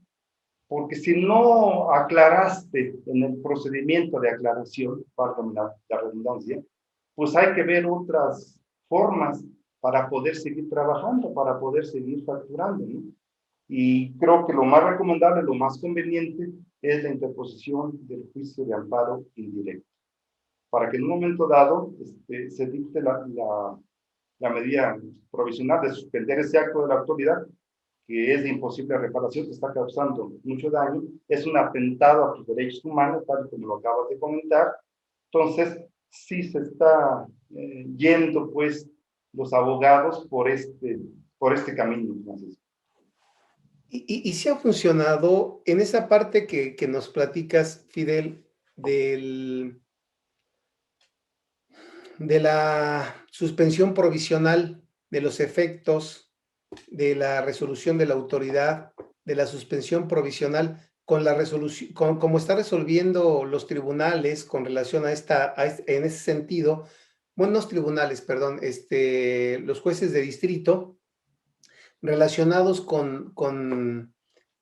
porque si no aclaraste en el procedimiento de aclaración, valga la redundancia, pues hay que ver otras formas para poder seguir trabajando, para poder seguir facturando, ¿no? Y creo que lo más recomendable, lo más conveniente, es la interposición del juicio de amparo indirecto, para que en un momento dado se dicte la medida provisional de suspender ese acto de la autoridad, que es de imposible reparación, que está causando mucho daño, es un atentado a tus derechos humanos, tal como lo acabas de comentar. Entonces, sí se está yendo, pues, los abogados por este camino, Francisco. Y sí ha funcionado en esa parte que nos platicas, Fidel, de la suspensión provisional de los efectos de la resolución de la autoridad, de la suspensión provisional, con la resolución, como está resolviendo los tribunales con relación a en ese sentido, bueno, los tribunales, perdón, los jueces de distrito, relacionados con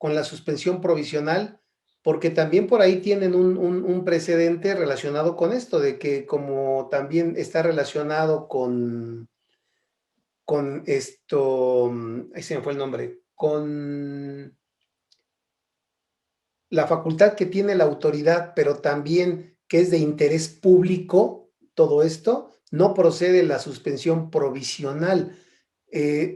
la suspensión provisional, porque también por ahí tienen un precedente relacionado con esto, de que como también está relacionado con esto, ahí se me fue el nombre, con la facultad que tiene la autoridad, pero también que es de interés público, todo esto, no procede la suspensión provisional.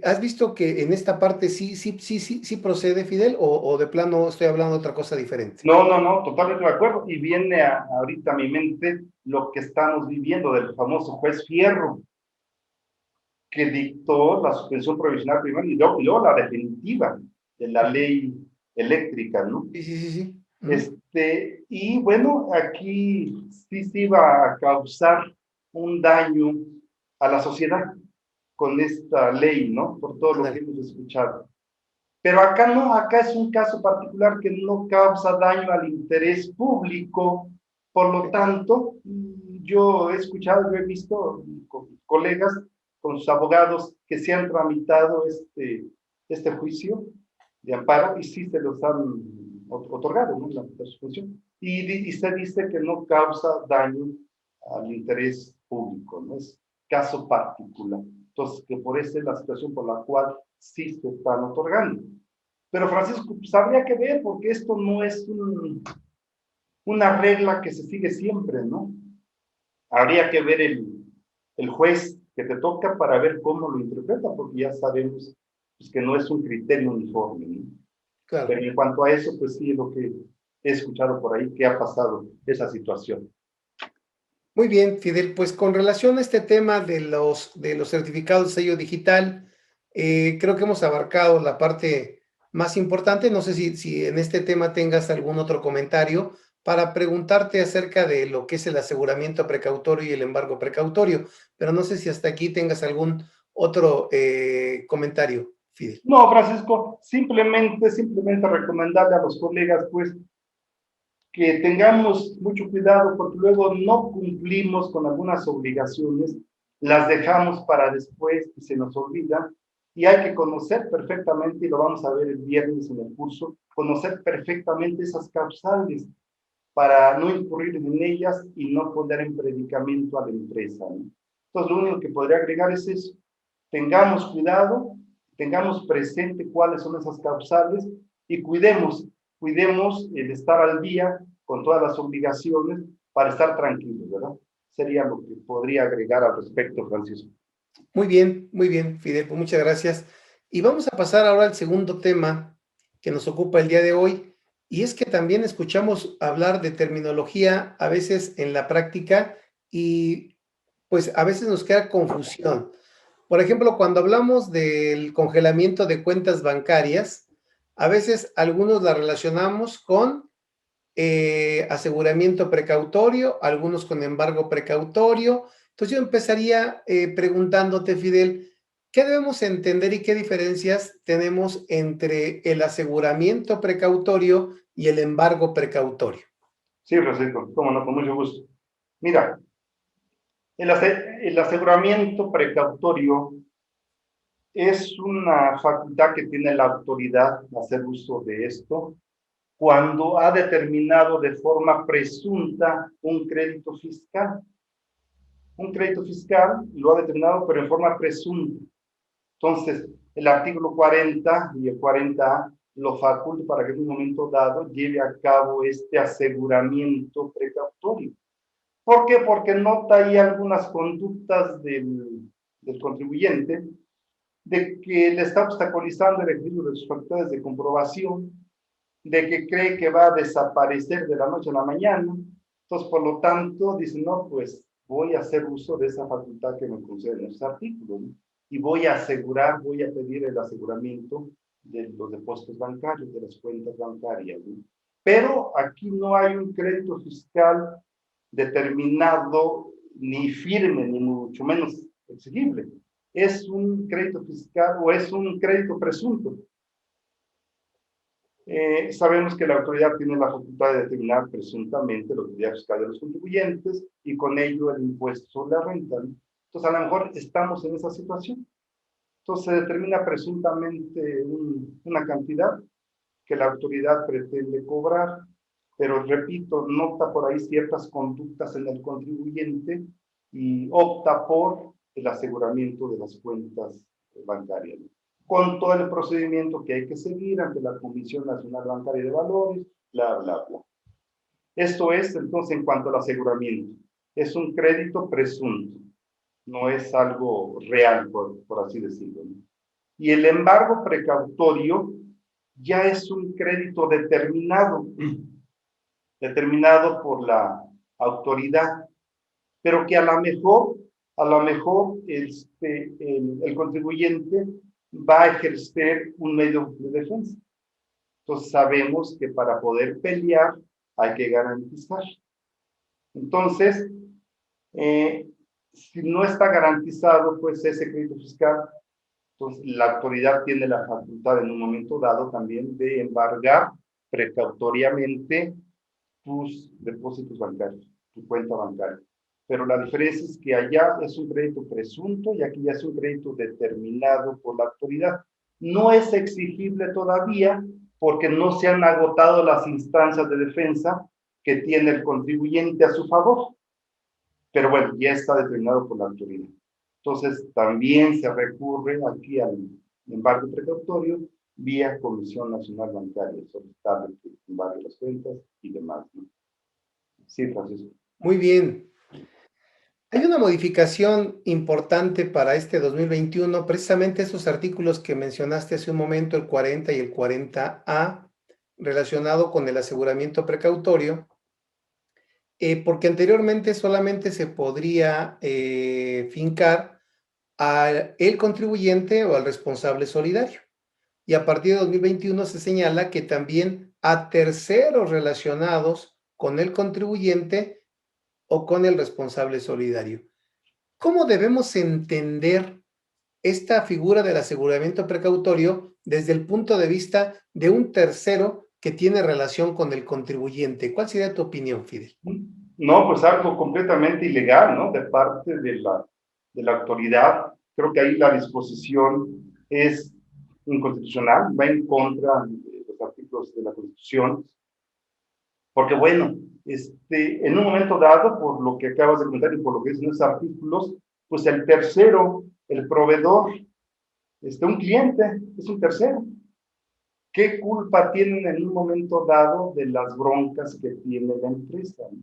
¿Has visto que en esta parte sí procede, Fidel, o de plano estoy hablando de otra cosa diferente? No, totalmente de acuerdo. Y viene ahorita a mi mente lo que estamos viviendo del famoso juez Fierro, que dictó la suspensión provisional primero y luego la definitiva de la ley eléctrica, ¿no? Sí. Y bueno, aquí sí se iba a causar un daño a la sociedad con esta ley, ¿no? Por todo lo que hemos escuchado. Pero acá no, acá es un caso particular que no causa daño al interés público, por lo tanto, yo he escuchado, yo he visto con colegas, con sus abogados, que se han tramitado este juicio de amparo y sí se los han otorgado, ¿no? La suspensión. Y se dice que no causa daño al interés público, ¿no? Es caso particular. Entonces, que por esa es la situación por la cual sí se están otorgando. Pero Francisco, pues habría que ver, porque esto no es una regla que se sigue siempre, ¿no? Habría que ver el juez que te toca para ver cómo lo interpreta, porque ya sabemos pues, que no es un criterio uniforme, ¿no? Claro. Pero en cuanto a eso, pues sí es lo que he escuchado por ahí, que ha pasado esa situación. Muy bien, Fidel, pues con relación a este tema de los certificados de sello digital, creo que hemos abarcado la parte más importante. No sé si en este tema tengas algún otro comentario para preguntarte acerca de lo que es el aseguramiento precautorio y el embargo precautorio, pero no sé si hasta aquí tengas algún otro comentario, Fidel. No, Francisco, simplemente recomendarle a los colegas, pues, que tengamos mucho cuidado porque luego no cumplimos con algunas obligaciones, las dejamos para después y se nos olvida, y hay que conocer perfectamente, y lo vamos a ver el viernes en el curso, conocer perfectamente esas causales para no incurrir en ellas y no poner en predicamento a la empresa, ¿no? Entonces, lo único que podría agregar es eso: tengamos cuidado, tengamos presente cuáles son esas causales y cuidemos el estar al día con todas las obligaciones para estar tranquilos, ¿verdad? Sería lo que podría agregar al respecto, Francisco. Muy bien, Fidel, pues muchas gracias. Y vamos a pasar ahora al segundo tema que nos ocupa el día de hoy, y es que también escuchamos hablar de terminología a veces en la práctica y pues a veces nos queda confusión. Por ejemplo, cuando hablamos del congelamiento de cuentas bancarias, a veces algunos la relacionamos con aseguramiento precautorio, algunos con embargo precautorio. Entonces yo empezaría preguntándote, Fidel, ¿qué debemos entender y qué diferencias tenemos entre el aseguramiento precautorio y el embargo precautorio? Sí, Francisco, cómo no, con mucho gusto. Mira, el aseguramiento precautorio es una facultad que tiene la autoridad de hacer uso de esto cuando ha determinado de forma presunta un crédito fiscal. Un crédito fiscal lo ha determinado, pero en forma presunta. Entonces, el artículo 40 y el 40A lo faculta para que en un momento dado lleve a cabo este aseguramiento precautorio. ¿Por qué? Porque nota ahí algunas conductas del contribuyente de que le está obstaculizando el ejercicio de sus facultades de comprobación, de que cree que va a desaparecer de la noche a la mañana. Entonces, por lo tanto, dice, no, pues voy a hacer uso de esa facultad que me conceden esos artículos, ¿no? Y voy a pedir el aseguramiento de los depósitos bancarios, de las cuentas bancarias, ¿no? Pero aquí no hay un crédito fiscal determinado, ni firme, ni mucho menos exigible. Es un crédito fiscal o es un crédito presunto. Sabemos que la autoridad tiene la facultad de determinar presuntamente la utilidad fiscal de los contribuyentes y con ello el impuesto sobre la renta, ¿no? Entonces, a lo mejor estamos en esa situación. Entonces, se determina presuntamente una cantidad que la autoridad pretende cobrar, pero repito, nota por ahí ciertas conductas en el contribuyente y opta por el aseguramiento de las cuentas bancarias, ¿no? Con todo el procedimiento que hay que seguir ante la Comisión Nacional Bancaria de Valores, bla, bla, bla. Esto es, entonces, en cuanto al aseguramiento. Es un crédito presunto, no es algo real, por así decirlo, ¿no? Y el embargo precautorio ya es un crédito determinado, determinado por la autoridad, pero que a lo mejor el contribuyente va a ejercer un medio de defensa. Entonces sabemos que para poder pelear hay que garantizar. Entonces, si no está garantizado, pues ese crédito fiscal, entonces la autoridad tiene la facultad en un momento dado también de embargar precautoriamente tus depósitos bancarios, tu cuenta bancaria. Pero la diferencia es que allá es un crédito presunto y aquí ya es un crédito determinado por la autoridad. No es exigible todavía porque no se han agotado las instancias de defensa que tiene el contribuyente a su favor. Pero bueno, ya está determinado por la autoridad. Entonces, también se recurre aquí al embargo precautorio vía Comisión Nacional Bancaria, solicitarle que embargue las cuentas y demás, ¿no? Sí, Francisco. Muy bien. Hay una modificación importante para este 2021, precisamente esos artículos que mencionaste hace un momento, el 40 y el 40A, relacionado con el aseguramiento precautorio, porque anteriormente solamente se podría fincar al contribuyente o al responsable solidario. y a partir de 2021 se señala que también a terceros relacionados con el contribuyente o con el responsable solidario. ¿Cómo debemos entender esta figura del aseguramiento precautorio desde el punto de vista de un tercero que tiene relación con el contribuyente? ¿Cuál sería tu opinión, Fidel? No, pues algo completamente ilegal, ¿no? De parte de la autoridad. Creo que ahí la disposición es inconstitucional, va en contra de los artículos de la Constitución, porque bueno, en un momento dado, por lo que acabas de comentar y por lo que dicen esos artículos, pues el tercero, el proveedor, un cliente, es un tercero. ¿Qué culpa tienen en un momento dado de las broncas que tiene la empresa, ¿no?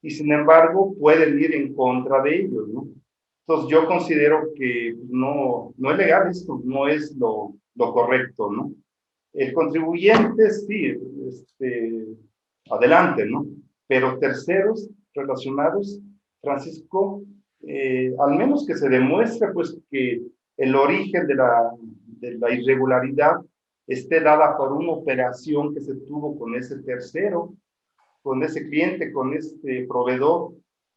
Y sin embargo pueden ir en contra de ellos, ¿no? Entonces yo considero que no es legal esto, no es lo correcto, ¿no? El contribuyente sí, adelante, ¿no? Pero terceros relacionados, Francisco, al menos que se demuestre pues que el origen de la irregularidad esté dada por una operación que se tuvo con ese tercero, con ese cliente, con este proveedor,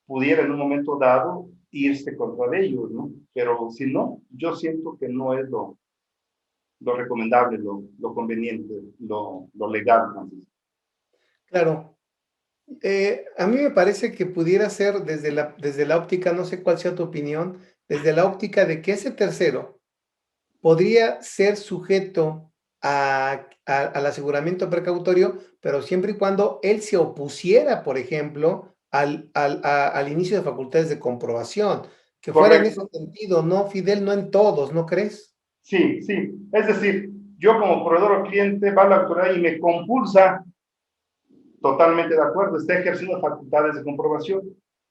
pudiera en un momento dado irse contra ellos, ¿no? Pero si no, yo siento que no es lo recomendable, lo conveniente, lo legal, Francisco. Claro, a mí me parece que pudiera ser desde la óptica, no sé cuál sea tu opinión, desde la óptica de que ese tercero podría ser sujeto al aseguramiento precautorio, pero siempre y cuando él se opusiera, por ejemplo, al inicio de facultades de comprobación, que fuera en ese Correcto. sentido, ¿no, Fidel? No en todos, ¿no crees? Sí, sí. Es decir, yo como proveedor o cliente va a la autoridad y me compulsa, totalmente de acuerdo, está ejerciendo facultades de comprobación.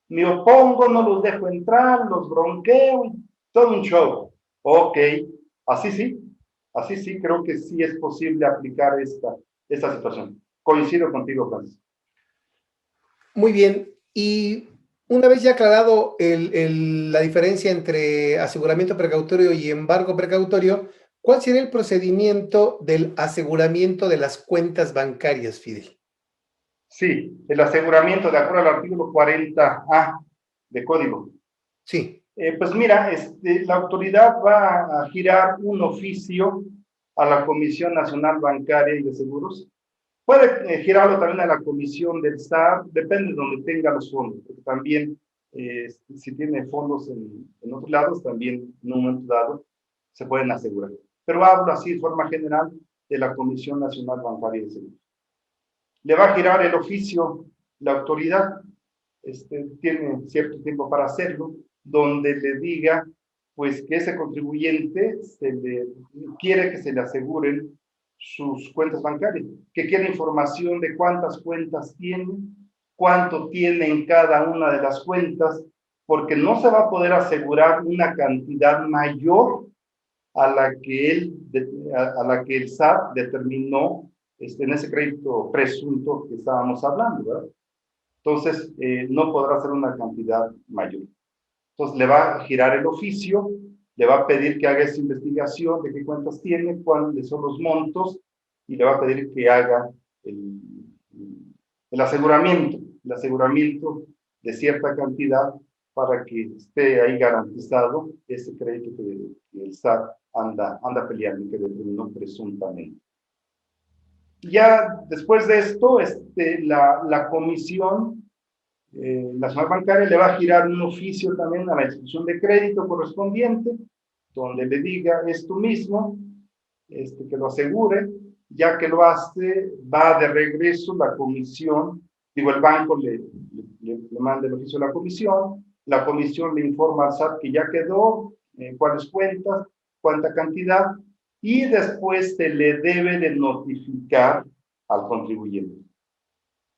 Me opongo, no los dejo entrar, los bronqueo, todo un show. Ok, así sí, creo que sí es posible aplicar esta situación. Coincido contigo, Francis. Muy bien. Y una vez ya aclarado la diferencia entre aseguramiento precautorio y embargo precautorio, ¿cuál sería el procedimiento del aseguramiento de las cuentas bancarias, Fidel? Sí, el aseguramiento de acuerdo al artículo 40A de código. Sí. Pues mira, la autoridad va a girar un oficio a la Comisión Nacional Bancaria y de Seguros. Puede girarlo también a la Comisión del SAR, depende de donde tenga los fondos, porque también si tiene fondos en otros lados, también en un momento dado se pueden asegurar. Pero hablo así de forma general de la Comisión Nacional Bancaria y de Seguros. Le va a girar el oficio la autoridad, tiene cierto tiempo para hacerlo, donde le diga pues que ese contribuyente quiere que se le aseguren sus cuentas bancarias, que quiere información de cuántas cuentas tiene, cuánto tiene en cada una de las cuentas, porque no se va a poder asegurar una cantidad mayor a la que a la que el SAT determinó en ese crédito presunto que estábamos hablando, ¿verdad? Entonces, no podrá ser una cantidad mayor. Entonces, le va a girar el oficio, le va a pedir que haga esa investigación de qué cuentas tiene, cuáles son los montos, y le va a pedir que haga el, el aseguramiento de cierta cantidad para que esté ahí garantizado ese crédito que el SAT anda peleando, que determinó presuntamente. Ya después de esto, la Comisión Nacional Bancaria le va a girar un oficio también a la institución de crédito correspondiente, donde le diga esto mismo, que lo asegure. Ya que lo hace, va de regreso la comisión, el banco le manda el oficio a la comisión le informa al SAT que ya quedó, cuáles cuentas, cuánta cantidad, y después se le debe de notificar al contribuyente.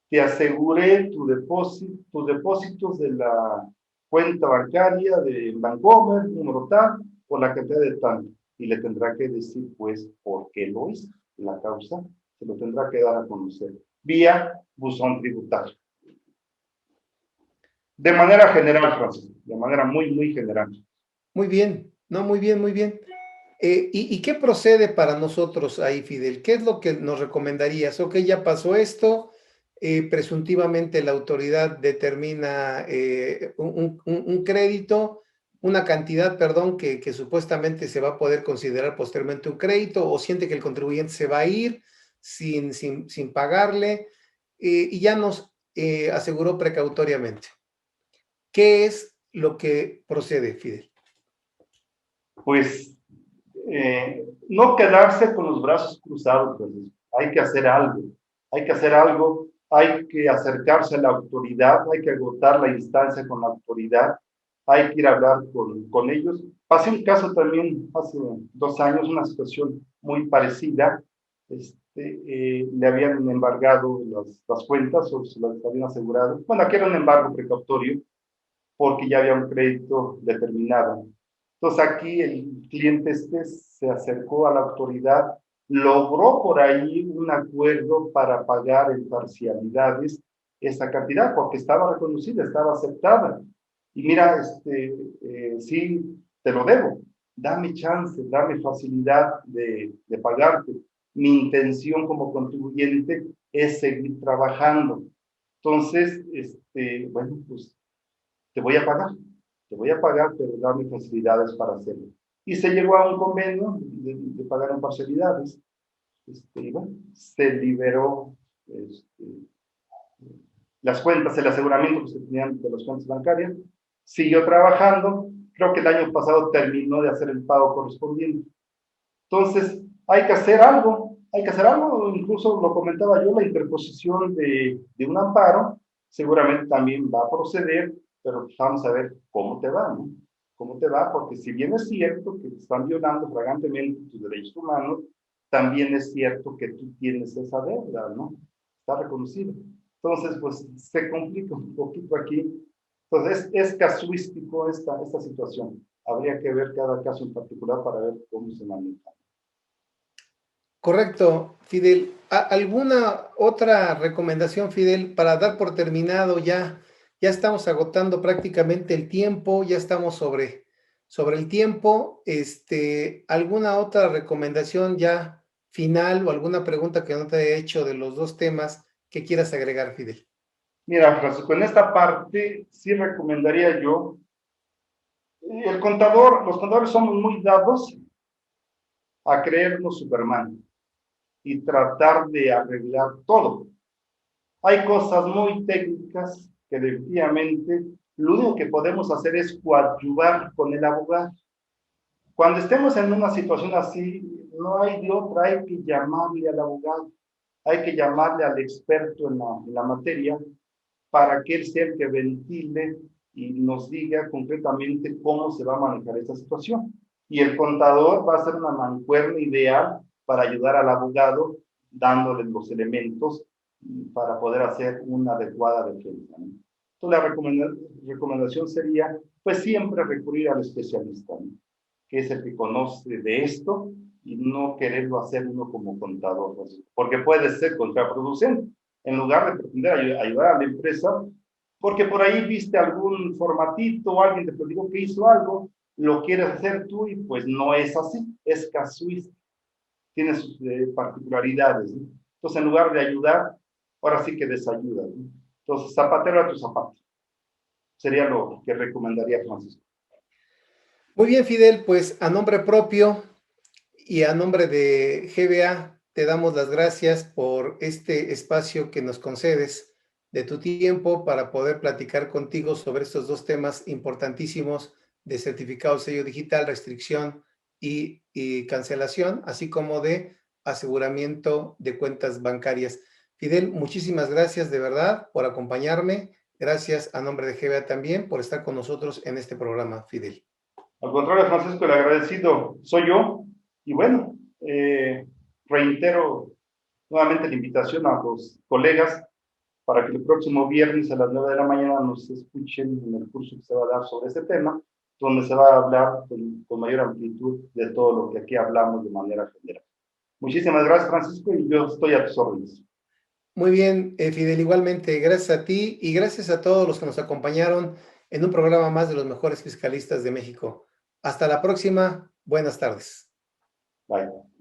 Te aseguré tus depósitos de la cuenta bancaria de Bancomer, número tal, por la cantidad de tanto. Y le tendrá que decir, pues, por qué lo hizo. La causa se lo tendrá que dar a conocer vía buzón tributario. De manera general, Francisco, de manera muy, muy general. Muy bien, no, muy bien, muy bien. ¿Y qué procede para nosotros ahí, Fidel? ¿Qué es lo que nos recomendarías? Ok, ya pasó esto, presuntivamente la autoridad determina un crédito, una cantidad, perdón, que supuestamente se va a poder considerar posteriormente un crédito, o siente que el contribuyente se va a ir sin pagarle, y ya nos aseguró precautoriamente. ¿Qué es lo que procede, Fidel? Pues no quedarse con los brazos cruzados, pues, hay que hacer algo, hay que hacer algo, hay que acercarse a la autoridad, hay que agotar la instancia con la autoridad, hay que ir a hablar con ellos. Pasé un caso también hace 2 años, una situación muy parecida. Le habían embargado las cuentas o se las habían asegurado. Bueno, aquí era un embargo precautorio porque ya había un crédito determinado. Entonces aquí el cliente se acercó a la autoridad, logró por ahí un acuerdo para pagar en parcialidades esa cantidad, porque estaba reconocida, estaba aceptada. Y mira, sí, te lo debo, dame chance, dame facilidad de pagarte. Mi intención como contribuyente es seguir trabajando. Entonces, bueno, pues te voy a pagar, pero dame facilidades para hacerlo. Y se llegó a un convenio de pagar en parcialidades. Bueno, se liberó las cuentas, el aseguramiento que se tenían de las cuentas bancarias, siguió trabajando, creo que el año pasado terminó de hacer el pago correspondiente. Entonces, hay que hacer algo, incluso lo comentaba yo, la interposición de un amparo, seguramente también va a proceder, pero vamos a ver cómo te va, ¿no? Cómo te va, porque si bien es cierto que te están violando flagrantemente tus derechos humanos, también es cierto que tú tienes esa deuda, ¿no? Está reconocido. Entonces, pues se complica un poquito aquí. Entonces, es casuístico esta situación. Habría que ver cada caso en particular para ver cómo se maneja. Correcto, Fidel. ¿Alguna otra recomendación, Fidel, para dar por terminado ya? Ya estamos agotando prácticamente el tiempo, ya estamos sobre el tiempo. ¿Alguna otra recomendación ya final o alguna pregunta que no te haya hecho de los dos temas que quieras agregar, Fidel? Mira, Francisco, en esta parte sí recomendaría yo, los contadores somos muy dados a creernos Superman y tratar de arreglar todo. Hay cosas muy técnicas que definitivamente lo único que podemos hacer es coadyuvar con el abogado. Cuando estemos en una situación así, no hay de otra, hay que llamarle al abogado, hay que llamarle al experto en la materia para que él sea el que ventile y nos diga concretamente cómo se va a manejar esta situación. Y el contador va a ser una mancuerna ideal para ayudar al abogado dándole los elementos para poder hacer una adecuada defensa, ¿no? Entonces la recomendación sería, pues siempre recurrir al especialista, ¿no? Que es el que conoce de esto y no quererlo hacer uno como contador, ¿no? Porque puede ser contraproducente. En lugar de pretender ayudar a la empresa, porque por ahí viste algún formatito o alguien te platicó que hizo algo, lo quieres hacer tú y pues no es así, es casuístico, tiene sus particularidades, ¿no? Entonces, en lugar de ayudar, ahora sí que desayuda, ¿no? Entonces, zapatero a tu zapato. Sería lo que recomendaría Francisco. Muy bien, Fidel, pues a nombre propio y a nombre de GBA, te damos las gracias por este espacio que nos concedes de tu tiempo para poder platicar contigo sobre estos dos temas importantísimos de certificado sello digital, restricción y cancelación, así como de aseguramiento de cuentas bancarias. Fidel, muchísimas gracias de verdad por acompañarme. Gracias a nombre de GBA también por estar con nosotros en este programa, Fidel. Al contrario, Francisco, el agradecido soy yo. Y bueno, reitero nuevamente la invitación a los colegas para que el próximo viernes a las 9 de la mañana nos escuchen en el curso que se va a dar sobre este tema, donde se va a hablar con mayor amplitud de todo lo que aquí hablamos de manera general. Muchísimas gracias, Francisco, y yo estoy a tus órdenes. Muy bien, Fidel, igualmente, gracias a ti y gracias a todos los que nos acompañaron en un programa más de los mejores fiscalistas de México. Hasta la próxima, buenas tardes. Bye.